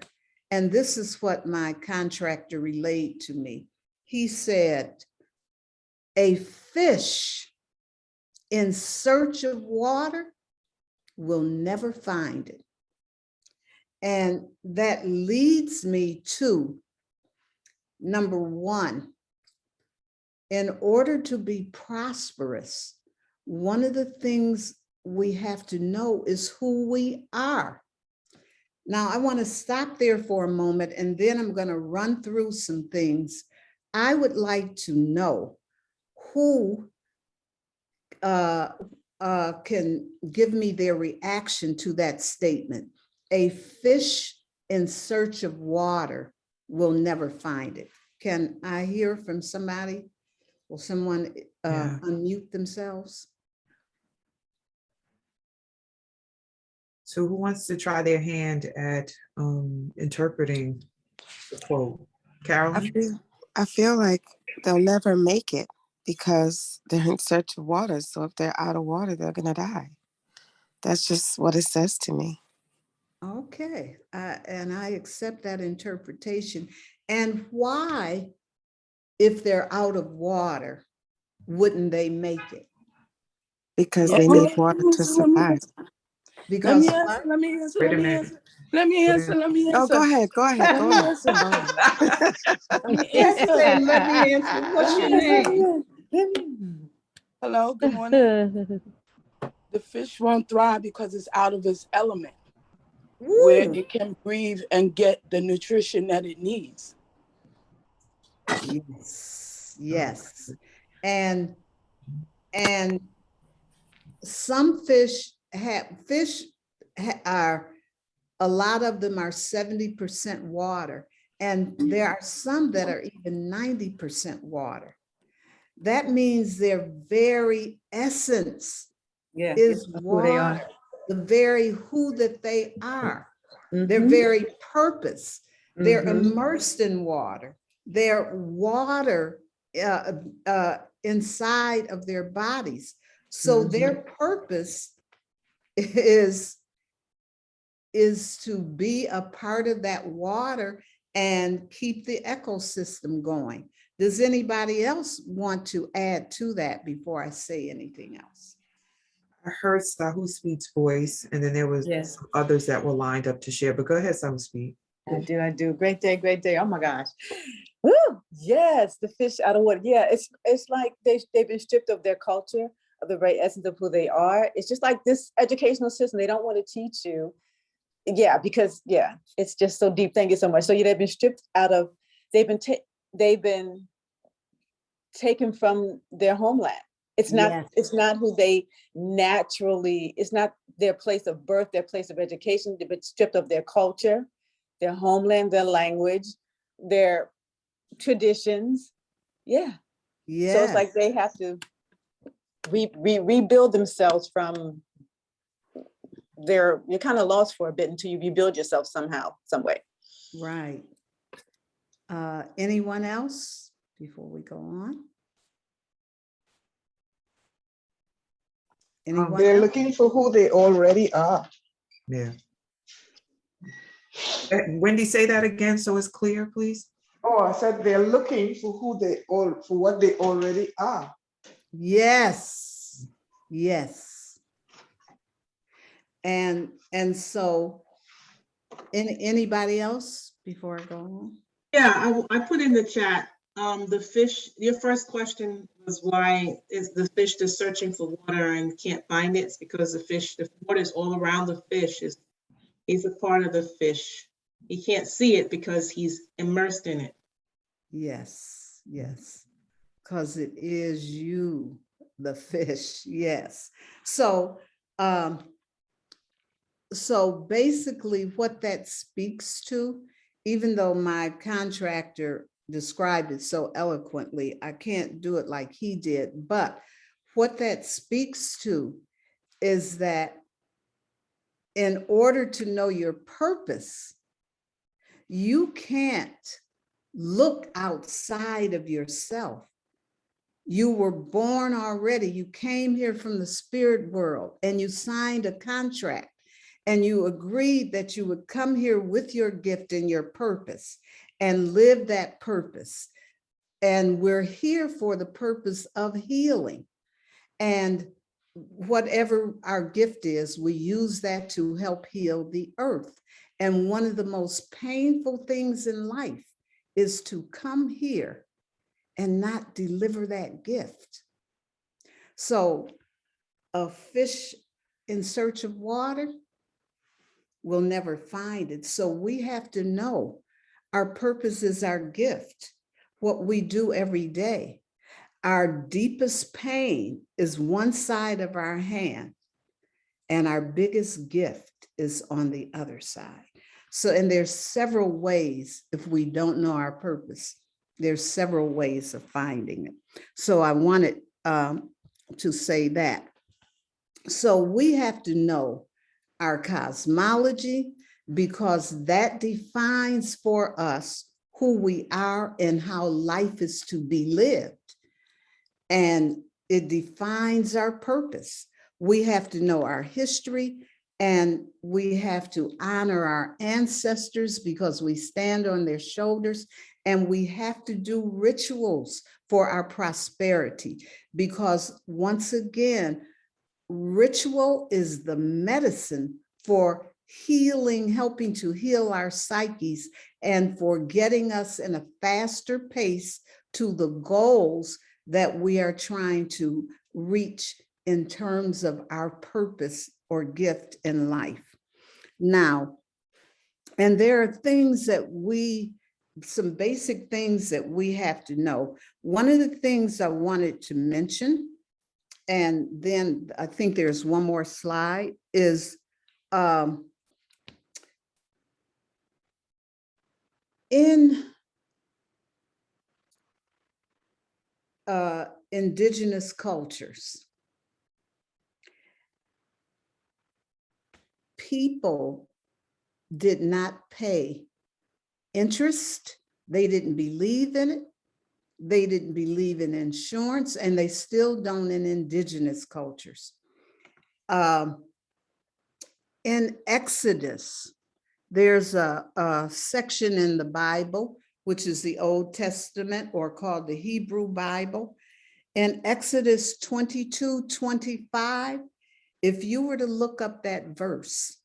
And this is what my contractor relayed to me. He said, a fish in search of water will never find it. And that leads me to number 1, in order to be prosperous, one of the things we have to know is who we are. Now, I want to stop there for a moment, and then I'm going to run through some things. I would like to know who can give me their reaction to that statement. A fish in search of water will never find it. Can I hear from somebody? Will someone
Yeah.
unmute themselves?
So who wants to try their hand at interpreting the quote? Carolyn?
I feel like they'll never make it because they're in search of water. So if they're out of water, they're gonna die. That's just what it says to me.
Okay, and I accept that interpretation. And why, if they're out of water, wouldn't they make it?
Because
Oh,
they
let
need
me
water to
answer, let me
survive.
answer, let
Because
me answer,
what?
let me answer,
Wait
let
a
me
minute.
answer, let me answer, let me
Oh,
answer,
go ahead, go ahead,
let
go
me
ahead.
answer,
Go ahead.
let me
He's
answer,
saying, let me answer.
let
What's
me
your
answer,
name?
let me. Hello, good morning. The fish won't thrive because it's out of its element, where
Woo.
it can breathe and get the nutrition that it needs.
Yes, yes. And some fish are, a lot of them are 70% water, and there are some that are even 90% water. That means their very essence is
who they are.
water, the very who that they are, their
Mhm,
very purpose. They're
mhm.
immersed in water. They're water inside of their bodies. So their purpose is to be a part of that water and keep the ecosystem going. Does anybody else want to add to that before I say anything else?
I heard Sahu Speed's voice, and then there was
Yes,
some others that were lined up to share, but go ahead, Sahu Speed.
I do. Great day, great day. Oh my gosh. Woo! Yes, the fish out of water. Yeah, it's like they've been stripped of their culture, of the very essence of who they are. It's just like this educational system. They don't want to teach you. Yeah, because it's just so deep. Thank you so much. So they've been stripped out of. They've been taken from their homeland. It's not.
Yes.
It's not who they naturally. It's not their place of birth, their place of education. They've been stripped of their culture, their homeland, their language, their traditions. Yeah.
Yeah.
So it's like they have to rebuild themselves from their. You're kind of lost for a bit until you rebuild yourself somehow, some way.
Right. Anyone else before we go on? Anyone
They're
else?
looking for who they already are.
Yeah. Wendy, say that again so it's clear, please.
Oh, I said they're looking for for what they already are.
Yes. Yes. And so anybody else before I go on?
Yeah, I put in the chat, the fish, your first question was why is the fish just searching for water and can't find it? It's because the water is all around the fish. He's a part of the fish. He can't see it because he's immersed in it.
Yes, yes, because it is you, the fish, yes. So, so basically what that speaks to, even though my contractor described it so eloquently, I can't do it like he did, but what that speaks to is that in order to know your purpose, you can't look outside of yourself. You were born already. You came here from the spirit world and you signed a contract and you agreed that you would come here with your gift and your purpose and live that purpose. And we're here for the purpose of healing. And whatever our gift is, we use that to help heal the earth. And one of the most painful things in life is to come here and not deliver that gift. So a fish in search of water will never find it. So we have to know our purpose is our gift, what we do every day. Our deepest pain is one side of our hand, and our biggest gift is on the other side. So, and there's several ways if we don't know our purpose There's several ways of finding it. So I wanted to say that. So we have to know our cosmology, because that defines for us who we are and how life is to be lived. And it defines our purpose. We have to know our history, and we have to honor our ancestors because we stand on their shoulders, and we have to do rituals for our prosperity, because once again, ritual is the medicine for healing, helping to heal our psyches, and for getting us in a faster pace to the goals that we are trying to reach in terms of our purpose or gift in life. Now, and there are things that some basic things that we have to know. One of the things I wanted to mention, and then I think there's one more slide, is in indigenous cultures, people did not pay interest. They didn't believe in it. They didn't believe in insurance, and they still don't in indigenous cultures. In Exodus, there's a section in the Bible, which is the Old Testament, or called the Hebrew Bible. In Exodus 22:25, if you were to look up that verse,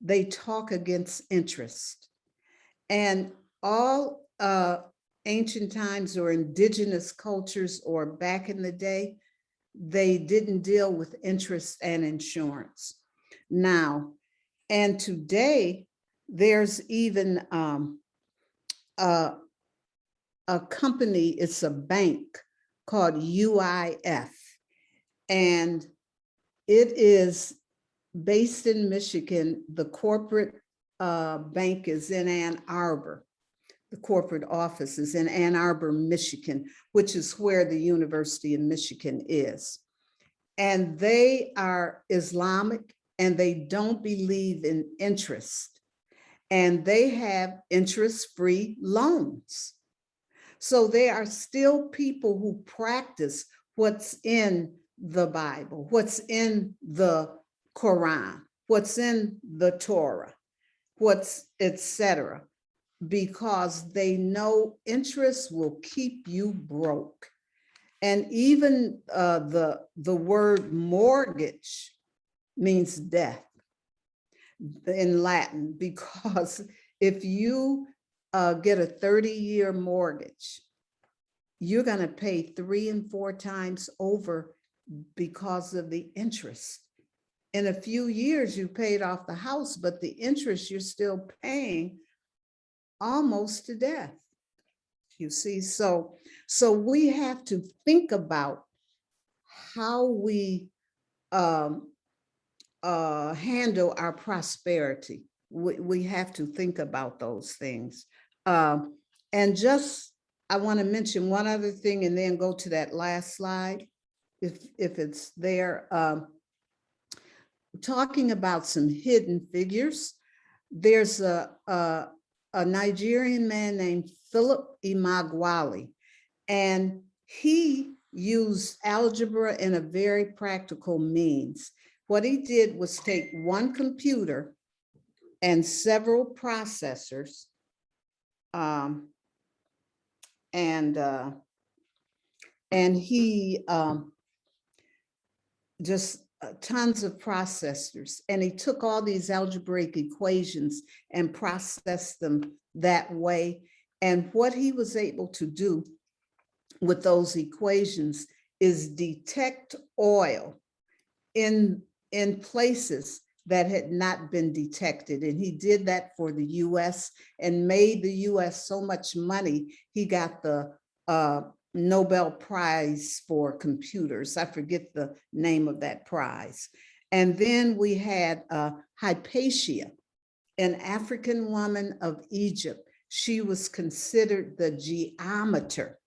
they talk against interest. And all ancient times or indigenous cultures, or back in the day, they didn't deal with interest and insurance. Now, and today, there's even a company, it's a bank called UIF, and it is based in Michigan. The corporate bank is in Ann Arbor. The corporate office is in Ann Arbor, Michigan, which is where the University of Michigan is. And they are Islamic, and they don't believe in interest. And they have interest-free loans. So there are still people who practice what's in the Bible, what's in the Quran, what's in the Torah, what's etc., because they know interest will keep you broke. And even the word mortgage means death in Latin, because if you get a 30-year mortgage, you're going to pay 3 and 4 times over because of the interest. In a few years, you paid off the house, but the interest you're still paying almost to death. You see, so we have to think about how we handle our prosperity. We have to think about those things. And just, I want to mention one other thing and then go to that last slide, if it's there. Talking about some hidden figures, there's a Nigerian man named Philip Emeagwali, and he used algebra in a very practical means. What he did was take one computer and several processors, and he just tons of processors, and he took all these algebraic equations and processed them that way. And what he was able to do with those equations is detect oil in places that had not been detected. And he did that for the US and made the US so much money. He got the Nobel Prize for computers. I forget the name of that prize. And then we had Hypatia, an African woman of Egypt, She was considered the geometer.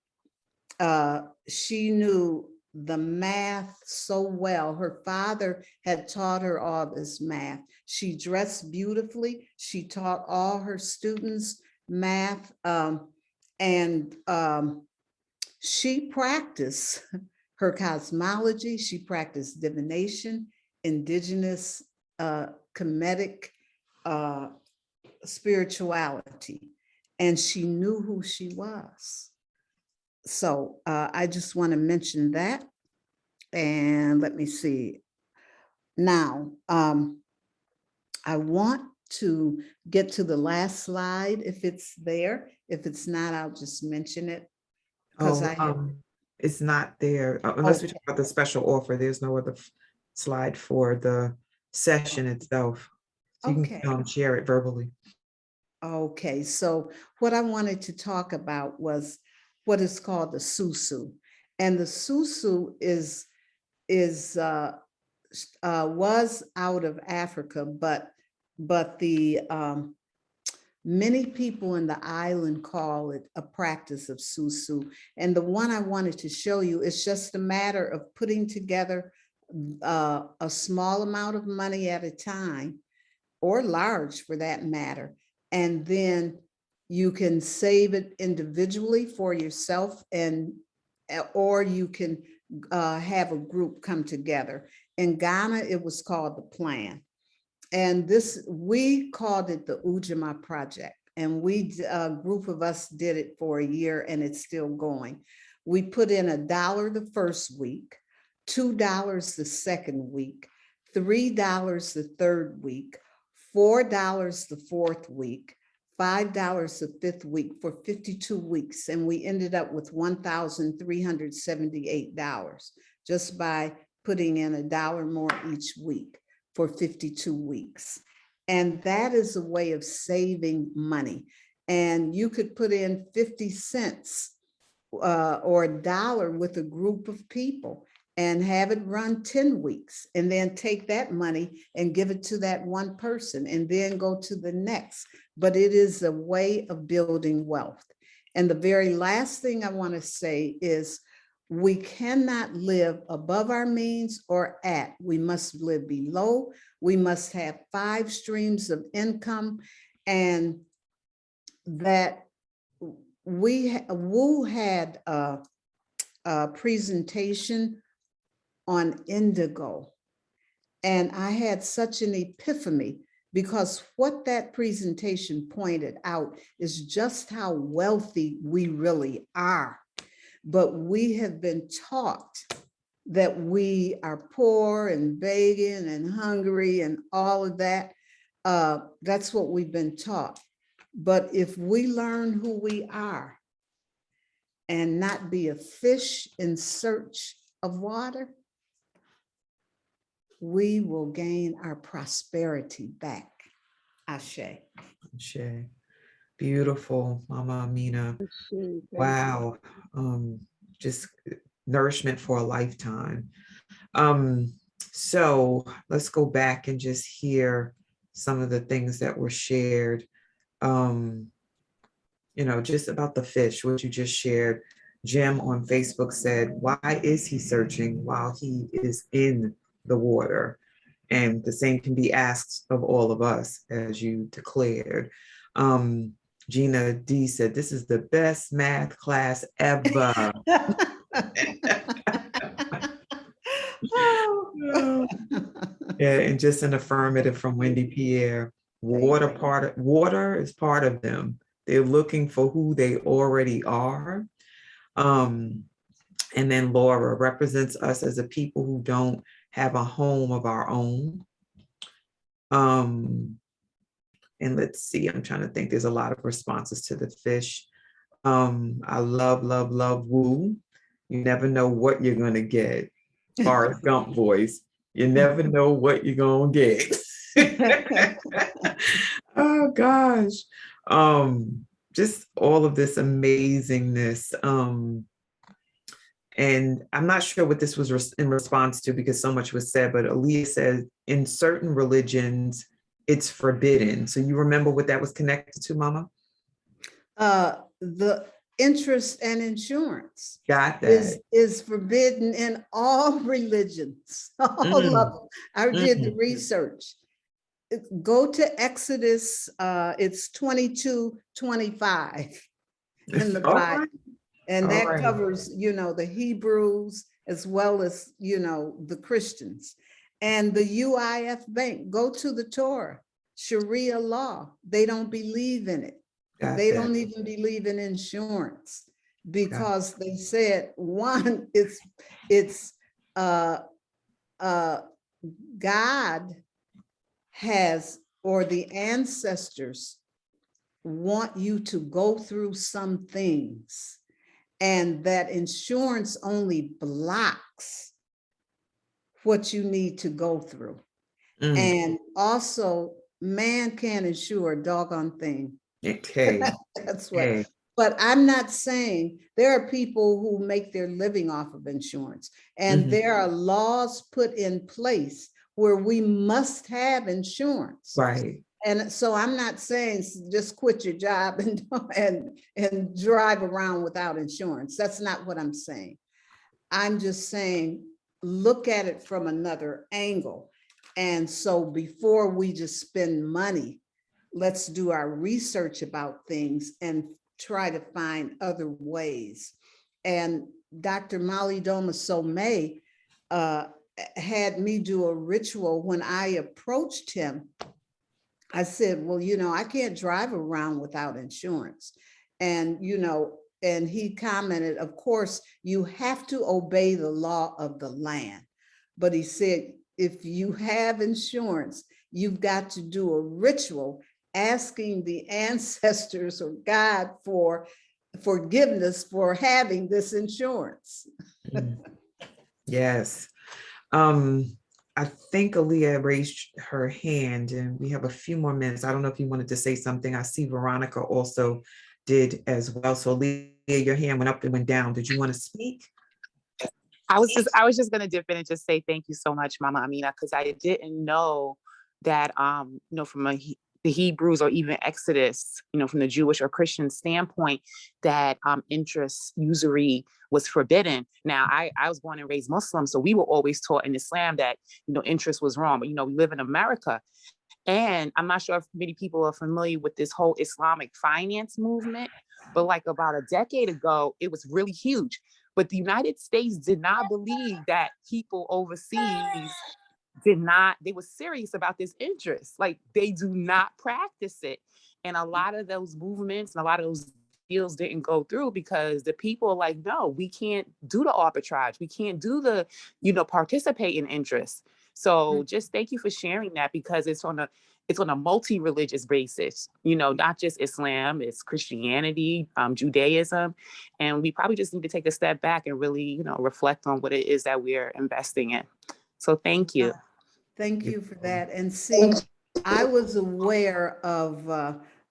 She knew the math so well. Her father had taught her all this math. She dressed beautifully. She taught all her students math, and she practiced her cosmology. She practiced divination, indigenous Kemetic spirituality, and she knew who she was. So I just want to mention that. And let me see. Now, I want to get to the last slide if it's there. If it's not, I'll just mention it.
It's not there unless we
Okay.
talk about the special offer. There's no other slide for the session itself. So you
Okay.
can share it verbally.
Okay, so what I wanted to talk about was what is called the susu. And the susu was out of Africa, but the many people in the island call it a practice of susu. And the one I wanted to show you is just a matter of putting together a small amount of money at a time, or large for that matter. And then you can save it individually for yourself, and or you can have a group come together. In Ghana, it was called the Plan. And this, we called it the Ujamaa Project. And a group of us did it for a year, and it's still going. We put in $1 the first week, $2 the second week, $3 the third week, $4 the fourth week, $5 the fifth week, for 52 weeks. And we ended up with $1,378 just by putting in $1 more each week for 52 weeks. And that is a way of saving money. And you could put in 50 cents or $1 with a group of people and have it run 10 weeks, and then take that money and give it to that one person and then go to the next. But it is a way of building wealth. And the very last thing I want to say is we cannot live above our means or at. We must live below. We must have 5 streams of income. And that Wu had a presentation on indigo. And I had such an epiphany, because what that presentation pointed out is just how wealthy we really are. But we have been taught that we are poor and begging and hungry and all of that. That's what we've been taught. But if we learn who we are and not be a fish in search of water, we will gain our prosperity back. Ashe.
Ashe. Beautiful, Mama Amina. Wow. Just nourishment for a lifetime. So let's go back and just hear some of the things that were shared. Just about the fish, what you just shared. Jim on Facebook said, why is he searching while he is in the water? And the same can be asked of all of us, as you declared. Gina D said, this is the best math class ever. Yeah, and just an affirmative from Wendy Pierre. Water is part of them. They're looking for who they already are. And then Laura represents us as a people who don't have a home of our own. And let's see, I'm trying to think. There's a lot of responses to the fish. I love, love, love Woo. You never know what you're going to get. Forrest Gump voice. You never know what you're going to get. Oh, gosh. Just all of this amazingness. And I'm not sure what this was in response to, because so much was said, but Aaliyah said, in certain religions, it's forbidden. So you remember what that was connected to, Mama?
The interest and insurance
Got that.
is forbidden in all religions, all of them. I did the research. Go to Exodus, it's 22:25 in the
All
Bible.
right.
And
All
that
right.
covers, the Hebrews as well as, the Christians. And the UIF Bank, go to the Torah, Sharia law. They don't believe in it.
Got
They
that.
don't even believe in insurance because they said, one, it's God has, or the ancestors want you to go through some things, and that insurance only blocks what you need to go through. And also, man can't insure a doggone thing.
Okay.
That's what. But I'm not saying, there are people who make their living off of insurance, and there are laws put in place where we must have insurance.
Right.
And so I'm not saying just quit your job and drive around without insurance. That's not what I'm saying. I'm just saying, look at it from another angle. And so before we just spend money, let's do our research about things and try to find other ways. And Dr. Molly Doma Somé had me do a ritual. When I approached him, I said, well, I can't drive around without insurance. And, and he commented, of course, you have to obey the law of the land. But he said, if you have insurance, you've got to do a ritual asking the ancestors or God for forgiveness for having this insurance.
Yes. I think Aaliyah raised her hand and we have a few more minutes. I don't know if you wanted to say something. I see Veronica also did as well. So Aaliyah, your hand went up and went down. Did you want to speak?
I was just gonna dip in and just say thank you so much, Mama Amina, because I didn't know that from the Hebrews or even Exodus, from the Jewish or Christian standpoint, that interest usury was forbidden. Now, I was born and raised Muslim, so we were always taught in Islam that interest was wrong. But we live in America, and I'm not sure if many people are familiar with this whole Islamic finance movement, but like about a decade ago, it was really huge. But the United States did not believe that people overseas they were serious about this interest. Like, they do not practice it. And a lot of those movements and a lot of those deals didn't go through because the people are like, no, we can't do the arbitrage. We can't do the, participate in interest. So just thank you for sharing that, because it's on a multi-religious basis, not just Islam, it's Christianity, Judaism. And we probably just need to take a step back and really, reflect on what it is that we're investing in. So thank you.
Thank you for that. And see, I was aware of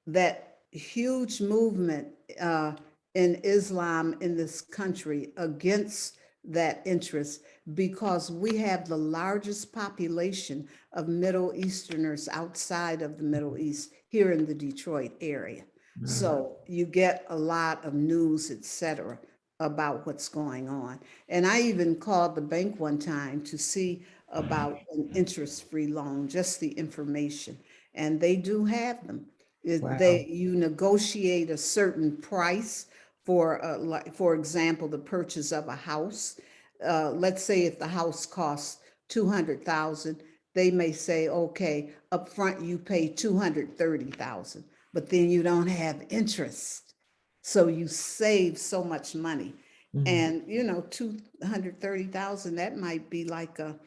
that huge movement in Islam in this country against that interest, because we have the largest population of Middle Easterners outside of the Middle East here in the Detroit area. So you get a lot of news, etc., about what's going on. And I even called the bank one time to see about an interest-free loan, just the information. And they do have them. You negotiate a certain price for example, the purchase of a house. Let's say if the house costs $200,000, they may say, okay, up front you pay $230,000, but then you don't have interest. So you save so much money. And $230,000, that might be like a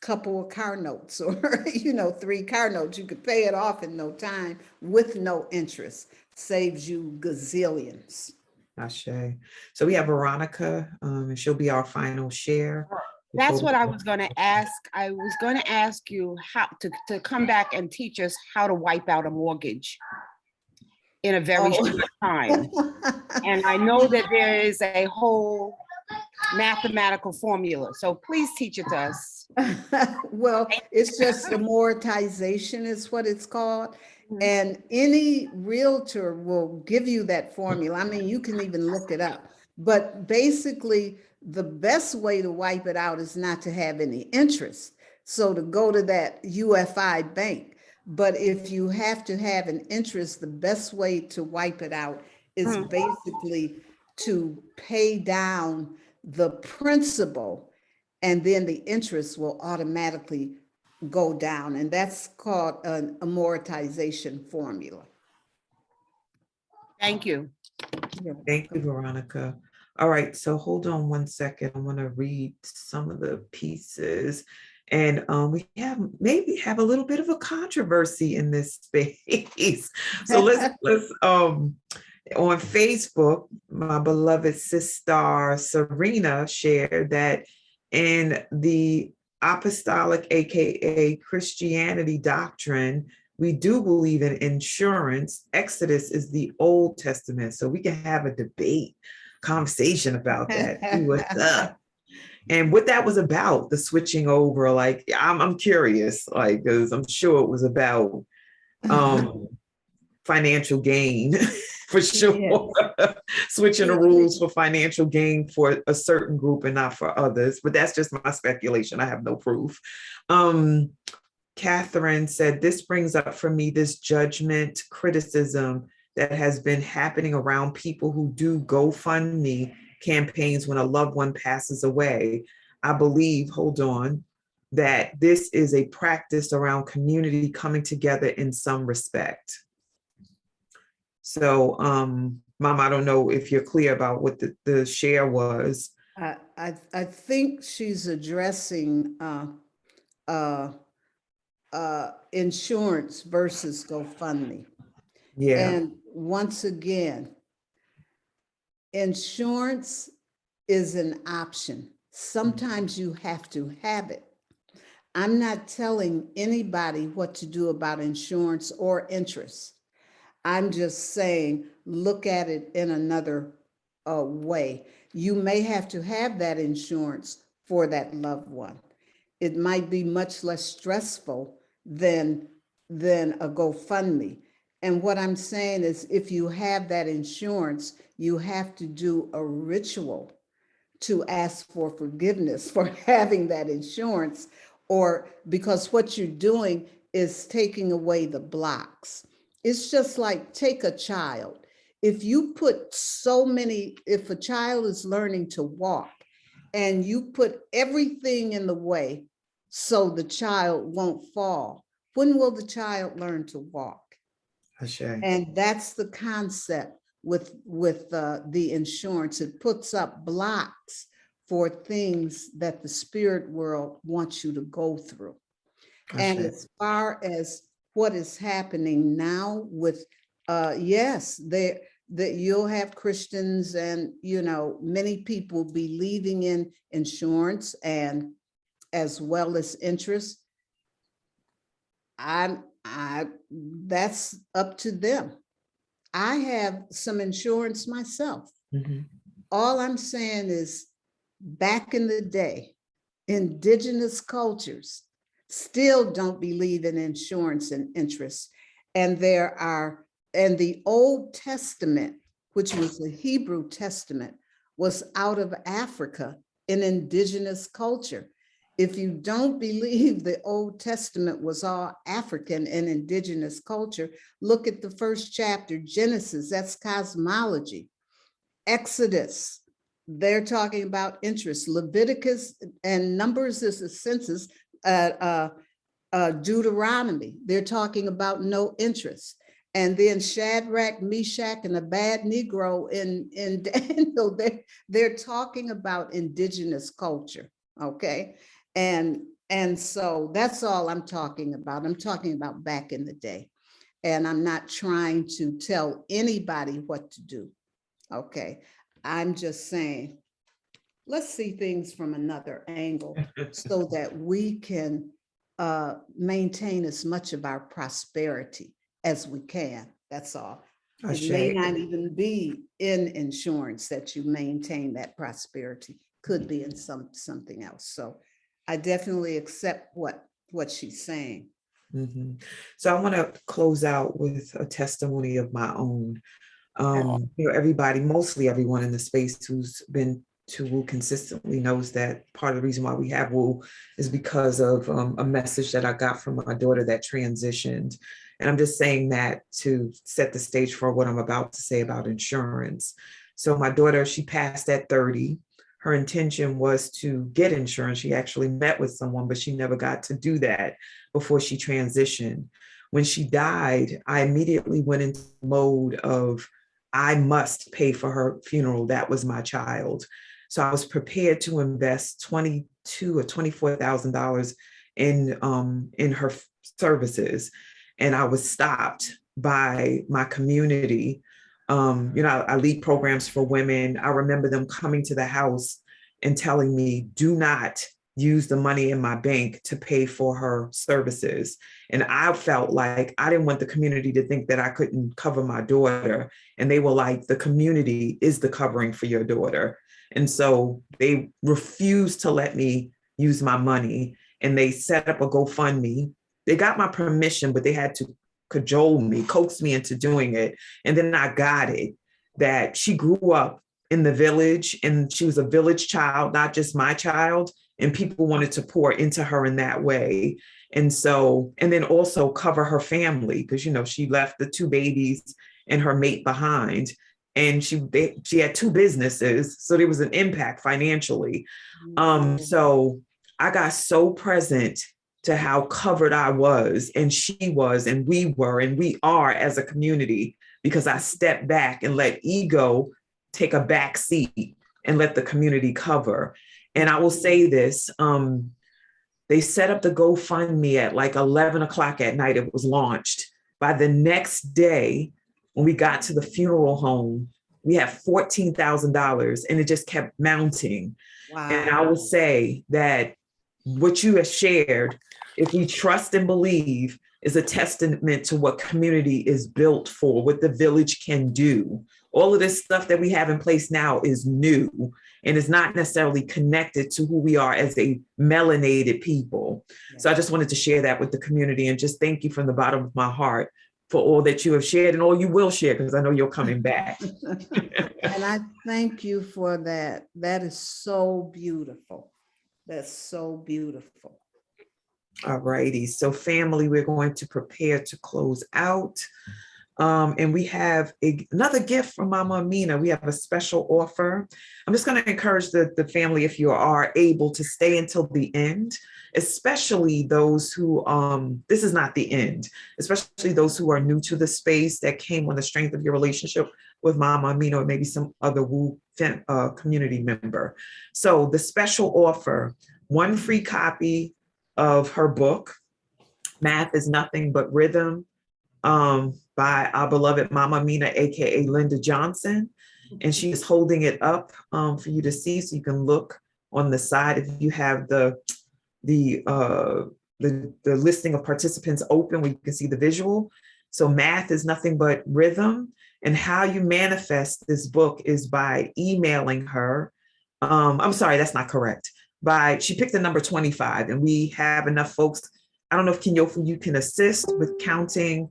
couple of car notes or 3 car notes. You could pay it off in no time with no interest. Saves you gazillions.
Ashe. So we have Veronica, and she'll be our final share.
That's what I was going to ask. I was going to ask you how to come back and teach us how to wipe out a mortgage in a very short time. And I know that there is a whole mathematical formula. So please teach it to us.
Well, it's just amortization is what it's called. And any realtor will give you that formula. I mean, you can even look it up. But basically, the best way to wipe it out is not to have any interest. So to go to that UFI bank. But if you have to have an interest, the best way to wipe it out is basically to pay down the principal, and then the interest will automatically go down. And that's called an amortization formula.
Thank you.
Thank you, Veronica. All right, so hold on one second. I want to read some of the pieces. And we maybe have a little bit of a controversy in this space. So let's on Facebook, my beloved sister Serena shared that in the apostolic, aka Christianity doctrine, we do believe in insurance. Exodus is the Old Testament, so we can have a debate, conversation about that. See what's up. And what that was about, the switching over, like I'm curious, like, because I'm sure it was about financial gain for sure. Switching the rules for financial gain for a certain group and not for others. But that's just my speculation. I have no proof. Catherine said, this brings up for me this judgment, criticism that has been happening around people who do GoFundMe campaigns when a loved one passes away. I believe, hold on, that this is a practice around community coming together in some respect. So, Mom, I don't know if you're clear about what the share was.
I think she's addressing insurance versus GoFundMe.
Yeah.
And once again, insurance is an option. Sometimes you have to have it. I'm not telling anybody what to do about insurance or interest. I'm just saying, look at it in another way. You may have to have that insurance for that loved one. It might be much less stressful than a GoFundMe. And what I'm saying is, if you have that insurance, you have to do a ritual to ask for forgiveness for having that insurance, or because what you're doing is taking away the blocks. It's just like, take a child. If you put if a child is learning to walk and you put everything in the way so the child won't fall, when will the child learn to walk? And that's the concept with the insurance. It puts up blocks for things that the spirit world wants you to go through. And as far as what is happening now with, yes, that you'll have Christians and, many people believing in insurance and as well as interest. That's up to them. I have some insurance myself. All I'm saying is, back in the day, indigenous cultures still don't believe in insurance and interest. And and the Old Testament, which was the Hebrew Testament, was out of Africa in indigenous culture. If you don't believe the Old Testament was all African and indigenous culture, look at the first chapter, Genesis, that's cosmology. Exodus, they're talking about interest. Leviticus and Numbers is a census. Deuteronomy, they're talking about no interest. And then Shadrach, Meshach, and a bad Negro in Daniel, they're talking about indigenous culture, okay? And so that's all I'm talking about. I'm talking about back in the day. And I'm not trying to tell anybody what to do, okay? I'm just saying, let's see things from another angle so that we can maintain as much of our prosperity as we can. That's all. It may not even be in insurance that you maintain that prosperity. Could be in something else. So I definitely accept what she's saying.
Mhm. So I want to close out with a testimony of my own. Everybody, mostly everyone in the space who's been to WU consistently knows that part of the reason why we have WU is because of a message that I got from my daughter that transitioned. And I'm just saying that to set the stage for what I'm about to say about insurance. So my daughter, she passed at 30. Her intention was to get insurance. She actually met with someone, but she never got to do that before she transitioned. When she died, I immediately went into mode of, I must pay for her funeral. That was my child. So I was prepared to invest $22,000 or $24,000 in her services. And I was stopped by my community. I lead programs for women. I remember them coming to the house and telling me, do not use the money in my bank to pay for her services. And I felt like I didn't want the community to think that I couldn't cover my daughter. And they were like, the community is the covering for your daughter. And so they refused to let me use my money. And they set up a GoFundMe. They got my permission, but they had to cajole me, coax me into doing it. And then I got it, that she grew up in the village and she was a village child, not just my child. And people wanted to pour into her in that way. And so, and then also cover her family, because, she left the 2 babies and her mate behind. And she had 2 businesses. So there was an impact financially. So I got so present to how covered I was, and she was, and we were, and we are as a community, because I stepped back and let ego take a back seat and let the community cover. And I will say this, they set up the GoFundMe at like 11 o'clock at night. It was launched. By the next day, when we got to the funeral home, we had $14,000, and it just kept mounting. Wow. And I will say that what you have shared, if we trust and believe, is a testament to what community is built for, what the village can do. All of this stuff that we have in place now is new and is not necessarily connected to who we are as a melanated people. Yeah. So I just wanted to share that with the community and just thank you from the bottom of my heart for all that you have shared and all you will share, because I know you're coming back.
And I thank you for that. That is so beautiful. That's so beautiful.
All righty. So family, we're going to prepare to close out. And we have another gift from Mama Amina. We have a special offer. I'm just going to encourage the family, if you are able, to stay until the end, especially those who, this is not the end, especially those who are new to the space that came on the strength of your relationship with Mama Amina or maybe some other WU community member. So the special offer, 1 free copy of her book, Math is Nothing But Rhythm, by our beloved Mama Amina, aka Linda Johnson. And she is holding it up for you to see, so you can look on the side. If you have the listing of participants open, where you can see the visual. So Math is Nothing But Rhythm. And how you manifest this book is by emailing her. I'm sorry, that's not correct. She picked the number 25, and we have enough folks. I don't know if Kenyofu, you can assist with counting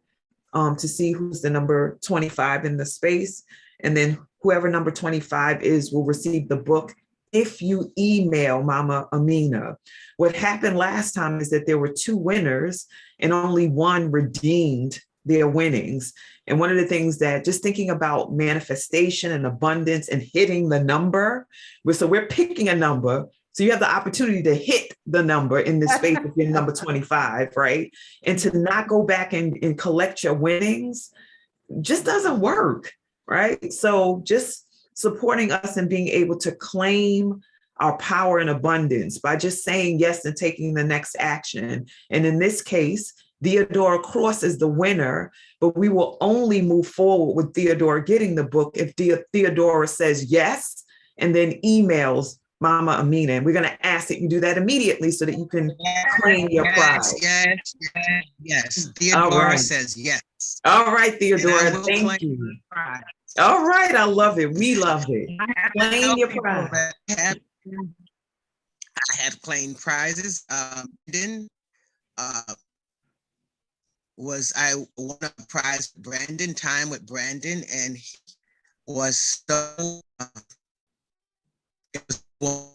to see who's the number 25 in the space. And then whoever number 25 is will receive the book if you email Mama Amina. What happened last time is that there were 2 winners and only 1 redeemed their winnings. And one of the things that, just thinking about manifestation and abundance and hitting the number, so we're picking a number. So you have the opportunity to hit the number in this space if you're number 25, right? And to not go back and collect your winnings just doesn't work, right? So just supporting us and being able to claim our power and abundance by just saying yes and taking the next action. And in this case, Theodora Cross is the winner, but we will only move forward with Theodora getting the book if Theodora says yes and then emails Mama Amina. And we're going to ask that you do that immediately so that you can claim your prize.
Yes. Theodora says yes.
All right, Theodora, thank you. All right, I love it. We love it. Claim your prize.
I have claimed prizes. was I won a prize, Brandon, time with Brandon, and he was so, it was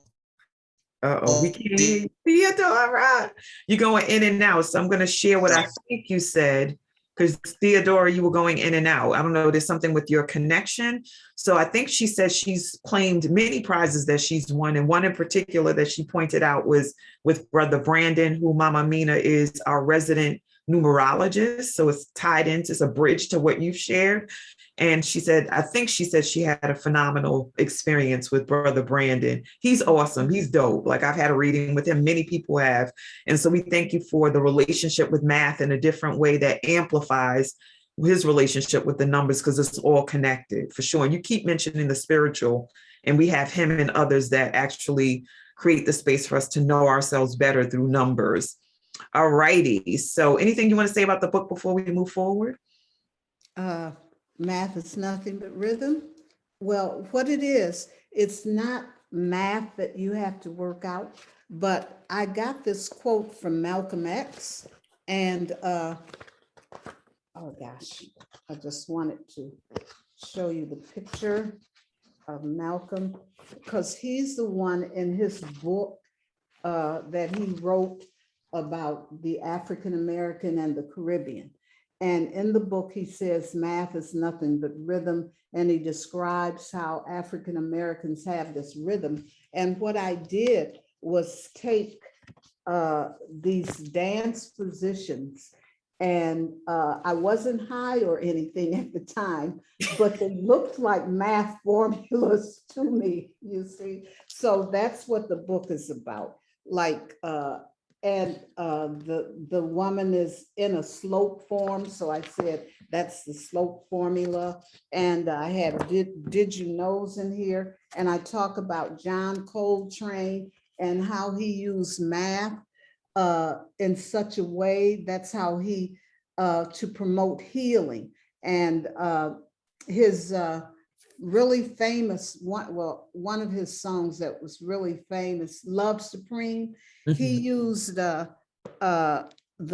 Uh-oh, we can't hear you. Theodora, you're going in and out. So I'm going to share what I think you said, because Theodora, you were going in and out. I don't know, there's something with your connection. So I think she says she's claimed many prizes that she's won. And one in particular that she pointed out was with Brother Brandon, who Mama Amina is our resident numerologist. So it's tied into, it's a bridge to what you've shared. And she said, I think she said she had a phenomenal experience with Brother Brandon. He's awesome. He's dope. Like, I've had a reading with him. Many people have. And so we thank you for the relationship with math in a different way that amplifies his relationship with the numbers, because it's all connected for sure. And you keep mentioning the spiritual, and we have him and others that actually create the space for us to know ourselves better through numbers. All righty. So anything you want to say about the book before we move forward?
Math is nothing but rhythm. Well, what it is, it's not math that you have to work out, but I got this quote from Malcolm X, and oh gosh, I just wanted to show you the picture of Malcolm, because he's the one in his book that he wrote about the African American and the Caribbean. And in the book, he says math is nothing but rhythm. And he describes how African Americans have this rhythm. And what I did was take these dance positions, and I wasn't high or anything at the time, but they looked like math formulas to me, you see. So that's what the book is about. Like, the woman is in a slope form. So I said, that's the slope formula. And I had did you knows in here. And I talk about John Coltrane and how he used math in such a way. That's how he, to promote healing. And his really famous one of his songs that was really famous, Love Supreme, he used the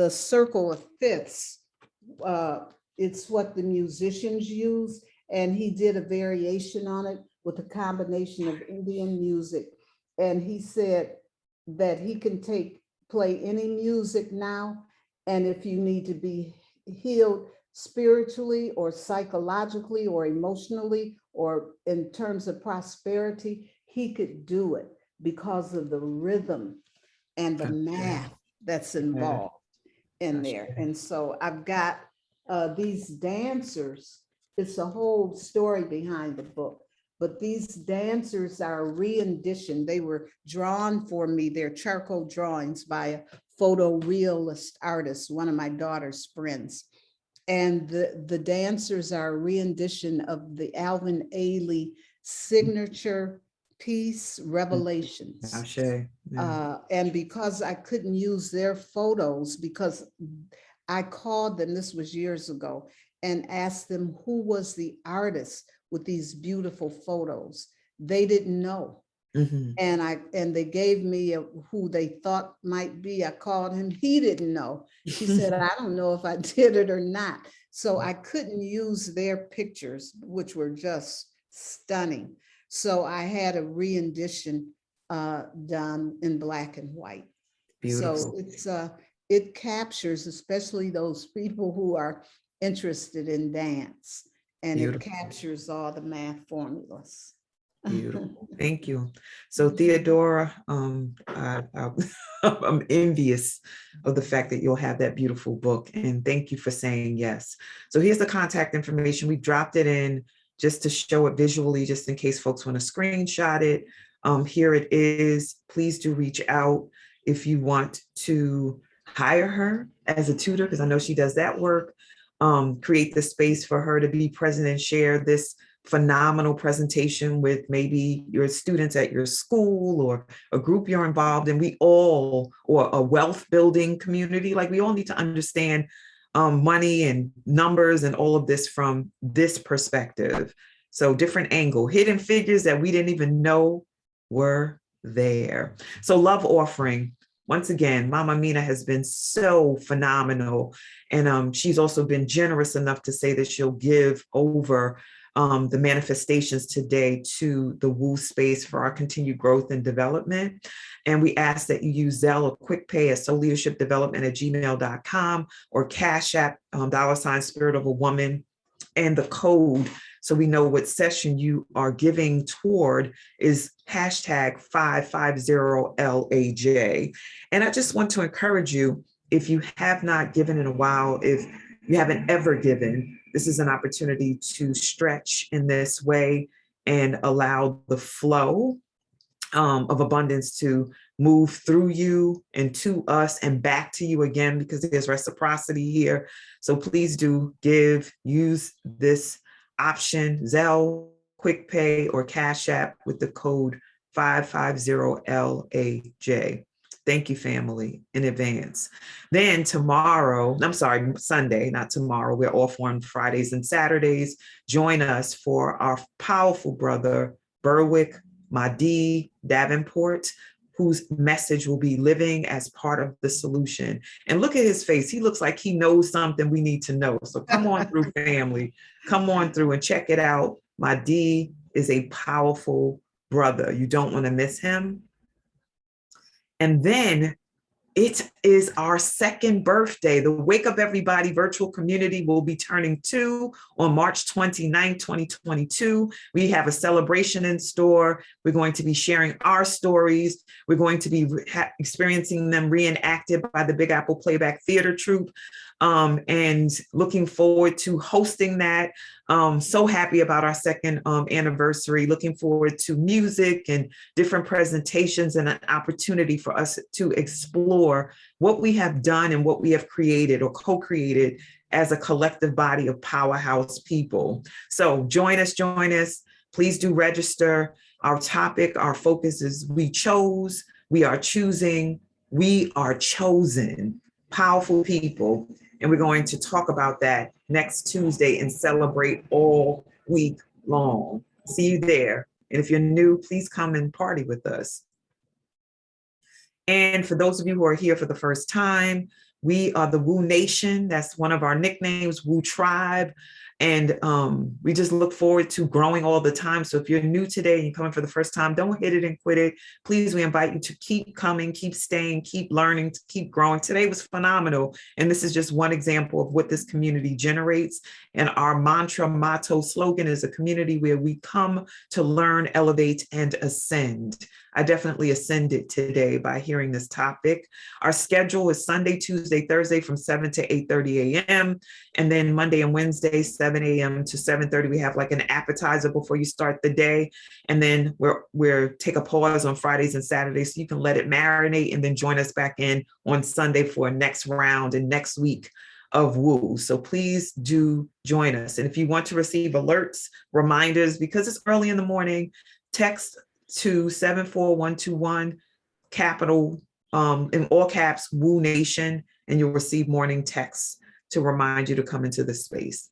circle of fifths. It's what the musicians use, and he did a variation on it with a combination of Indian music. And he said that he can play any music now, and if you need to be healed spiritually or psychologically or emotionally or in terms of prosperity, he could do it because of the rhythm and the math that's involved in there. And so I've got these dancers. It's a whole story behind the book, but these dancers are a rendition. They were drawn for me. They're charcoal drawings by a photorealist artist, one of my daughter's friends. And the dancers are a rendition of the Alvin Ailey signature piece, Revelations. And because I couldn't use their photos, because I called them, this was years ago, and asked them who was the artist with these beautiful photos. They didn't know. And they gave me who they thought might be. I called him, he didn't know. He said, I don't know if I did it or not. So I couldn't use their pictures, which were just stunning. So I had a rendition done in black and white. Beautiful. So it's it captures especially those people who are interested in dance, and it captures all the math formulas.
Beautiful. Thank you. So Theodora, I'm envious of the fact that you'll have that beautiful book, and thank you for saying yes. So here's the contact information. We dropped it in just to show it visually, just in case folks want to screenshot it. Here it is. Please do reach out if you want to hire her as a tutor, because I know she does that work. Create the space for her to be present and share this phenomenal presentation with maybe your students at your school or a group you're involved in. We all, or a wealth building community, like we all need to understand money and numbers and all of this from this perspective. So different angle, hidden figures that we didn't even know were there. So love offering. once again, Mama Amina has been so phenomenal. And she's also been generous enough to say that she'll give over the manifestations today to the Woo space for our continued growth and development. And we ask that you use Zelle or QuickPay at soulleadershipdevelopment@gmail.com or Cash App $ Spirit of a Woman, and the code, so we know what session you are giving toward, is #550LAJ. And I just want to encourage you, if you have not given in a while, if you haven't ever given, this is an opportunity to stretch in this way and allow the flow of abundance to move through you and to us and back to you again, because there's reciprocity here. So please do give, use this option, Zelle, QuickPay, or Cash App with the code 550LAJ. Thank you, family, in advance. Then tomorrow, I'm sorry, Sunday, not tomorrow. We're off on Fridays and Saturdays. Join us for our powerful brother, Berwick Madi Davenport, whose message will be living as part of the solution. And look at his face. He looks like he knows something we need to know. So come on through, family. Come on through and check it out. Madi is a powerful brother. You don't want to miss him. And then it is our second birthday. The Wake Up Everybody virtual community will be turning 2 on March 29, 2022. We have a celebration in store. We're going to be sharing our stories. We're going to be experiencing them reenacted by the Big Apple Playback Theater Troupe, and looking forward to hosting that. So happy about our second anniversary, looking forward to music and different presentations and an opportunity for us to explore what we have done and what we have created or co-created as a collective body of powerhouse people. So join us. Please do register. Our topic, our focus is we chose, we are choosing, we are chosen, powerful people. And we're going to talk about that next Tuesday and celebrate all week long. See you there. And if you're new, please come and party with us. And for those of you who are here for the first time, we are the Woo Nation. That's one of our nicknames, Woo Tribe. And we just look forward to growing all the time. So if you're new today and you're coming for the first time, don't hit it and quit it. Please, we invite you to keep coming, keep staying, keep learning, to keep growing. Today was phenomenal. And this is just one example of what this community generates. And our mantra, motto, slogan is a community where we come to learn, elevate, and ascend. I definitely ascended today by hearing this topic. Our schedule is Sunday, Tuesday, Thursday from 7 to 8:30 a.m. And then Monday and Wednesday, 7 a.m. to 7:30. We have like an appetizer before you start the day. And then we're take a pause on Fridays and Saturdays so you can let it marinate and then join us back in on Sunday for a next round and next week of Woo. So please do join us. And if you want to receive alerts, reminders, because it's early in the morning, text to 74121, capital in all caps, Woo Nation, and you'll receive morning texts to remind you to come into this space.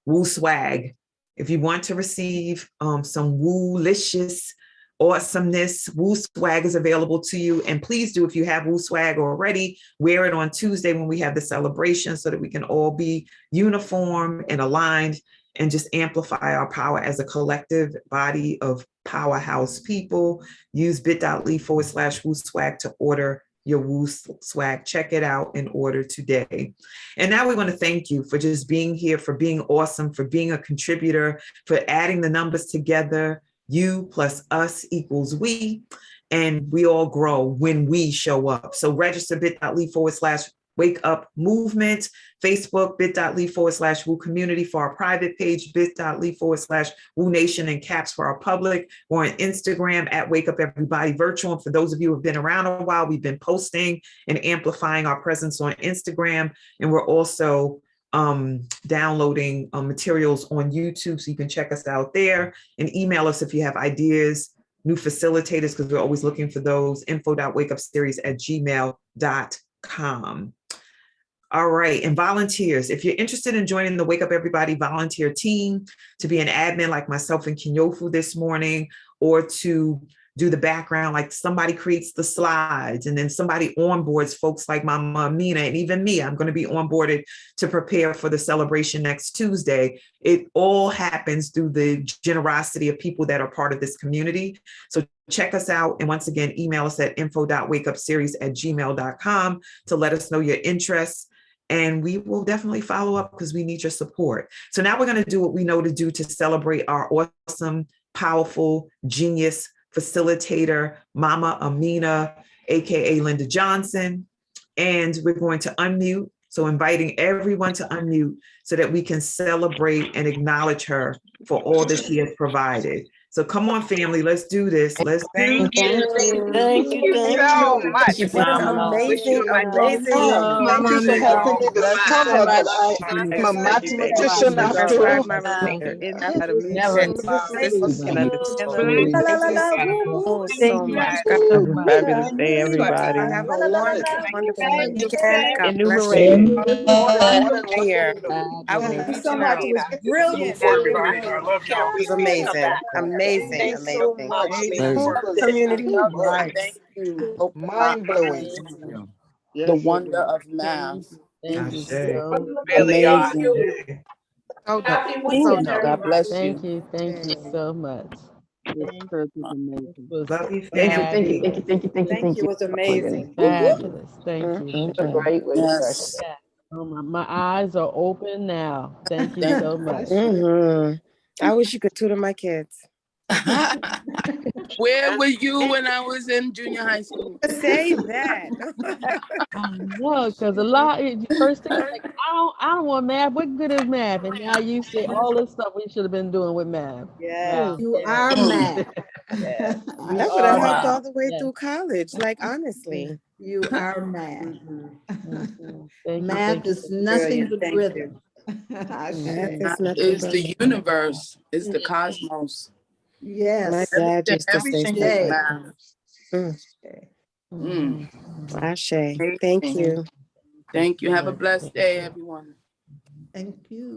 Woo swag. If you want to receive some Woo-licious awesomeness, Woo swag is available to you. And please do, if you have Woo swag already, wear it on Tuesday when we have the celebration so that we can all be uniform and aligned and just amplify our power as a collective body of powerhouse people. Use bit.ly/Woo swag to order your Woo swag. Check it out and order today. And now we want to thank you for just being here, for being awesome, for being a contributor, for adding the numbers together. You plus us equals we, and we all grow when we show up. So register bit.ly/Wake Up Movement, Facebook, bit.ly/Woo Community for our private page, bit.ly/Woo Nation and caps for our public. We're on Instagram at Wake Up Everybody Virtual. And for those of you who have been around a while, we've been posting and amplifying our presence on Instagram. And we're also downloading materials on YouTube, so you can check us out there, and email us if you have ideas, new facilitators, because we're always looking for those, info.wakeupseries@gmail.com. All right, and volunteers, if you're interested in joining the Wake Up Everybody volunteer team to be an admin like myself and Kinyofu this morning, or to do the background, like somebody creates the slides and then somebody onboards folks like Mama Amina and even me. I'm going to be onboarded to prepare for the celebration next Tuesday. It all happens through the generosity of people that are part of this community. So check us out. And once again, email us at info.wakeupseries@gmail.com to let us know your interests. And we will definitely follow up because we need your support. So now we're going to do what we know to do to celebrate our awesome, powerful, genius facilitator, Mama Amina, AKA Linda Johnson. And we're going to unmute. So inviting everyone to unmute so that we can celebrate and acknowledge her for all that she has provided. So come on, family, let's do this. Let's
Thank you.
Thank you.
Thank
So
you.
much.
It's
Mama.
amazing, amazing.
Thank you for helping me discover that I'm a mathematician after all.
My relator in how to meet
Never
and sisters can understand them.
La, la,
Thank
la,
you
la, woo, woo.
so
Thank you
much. God
so
bless
much.
you.
Everybody.
Have a
La, la, la, la,
wonderful,
la.
wonderful weekend. God bless
Enumerated.
you. Here. I will be
Thank you so
reaching
much.
out.
It was brilliant.
It was amazing. Amazing,
Thank you so
amazing.
much.
Whole
It was
community.
Right. Thank you.
mind blowing.
The
Yes, it
wonder
was.
of math.
Thank you
Ashe.
so
Really are.
Ashe.
So dope.
Happy
So
weekend,
dope.
God bless
Thank
you.
you. Thank you so much.
This church is amazing.
It was
Love you,
fabulous.
family.
Thank you. It was amazing. Woo, woo.
Fabulous. Thank you.
It's a great way to start.
Yes.
Oh, my eyes are open now. Thank you
Thank
so much.
I wish you could tutor my kids.
Where were you when I was in junior high school?
Say that.
I know, because a lot first thing like I don't want math. What good is math? And now you say all this stuff we should have been doing with math.
Yes, you
Yes.
are mad.
Yes. We
That would have
are
helped
mad.
all the way
Yes.
through college. Like honestly.
You are mad.
Thank you.
Math
Thank you.
is nothing but
Thank
rhythm.
Math is
Math
nothing
is
but
the universe, is the cosmos.
my
Yes.
dad used to say
Everything is
Shay.
something.
math. Mm.
Ashe. Thank you.
Thank you. Have a blessed day, everyone.
Thank you.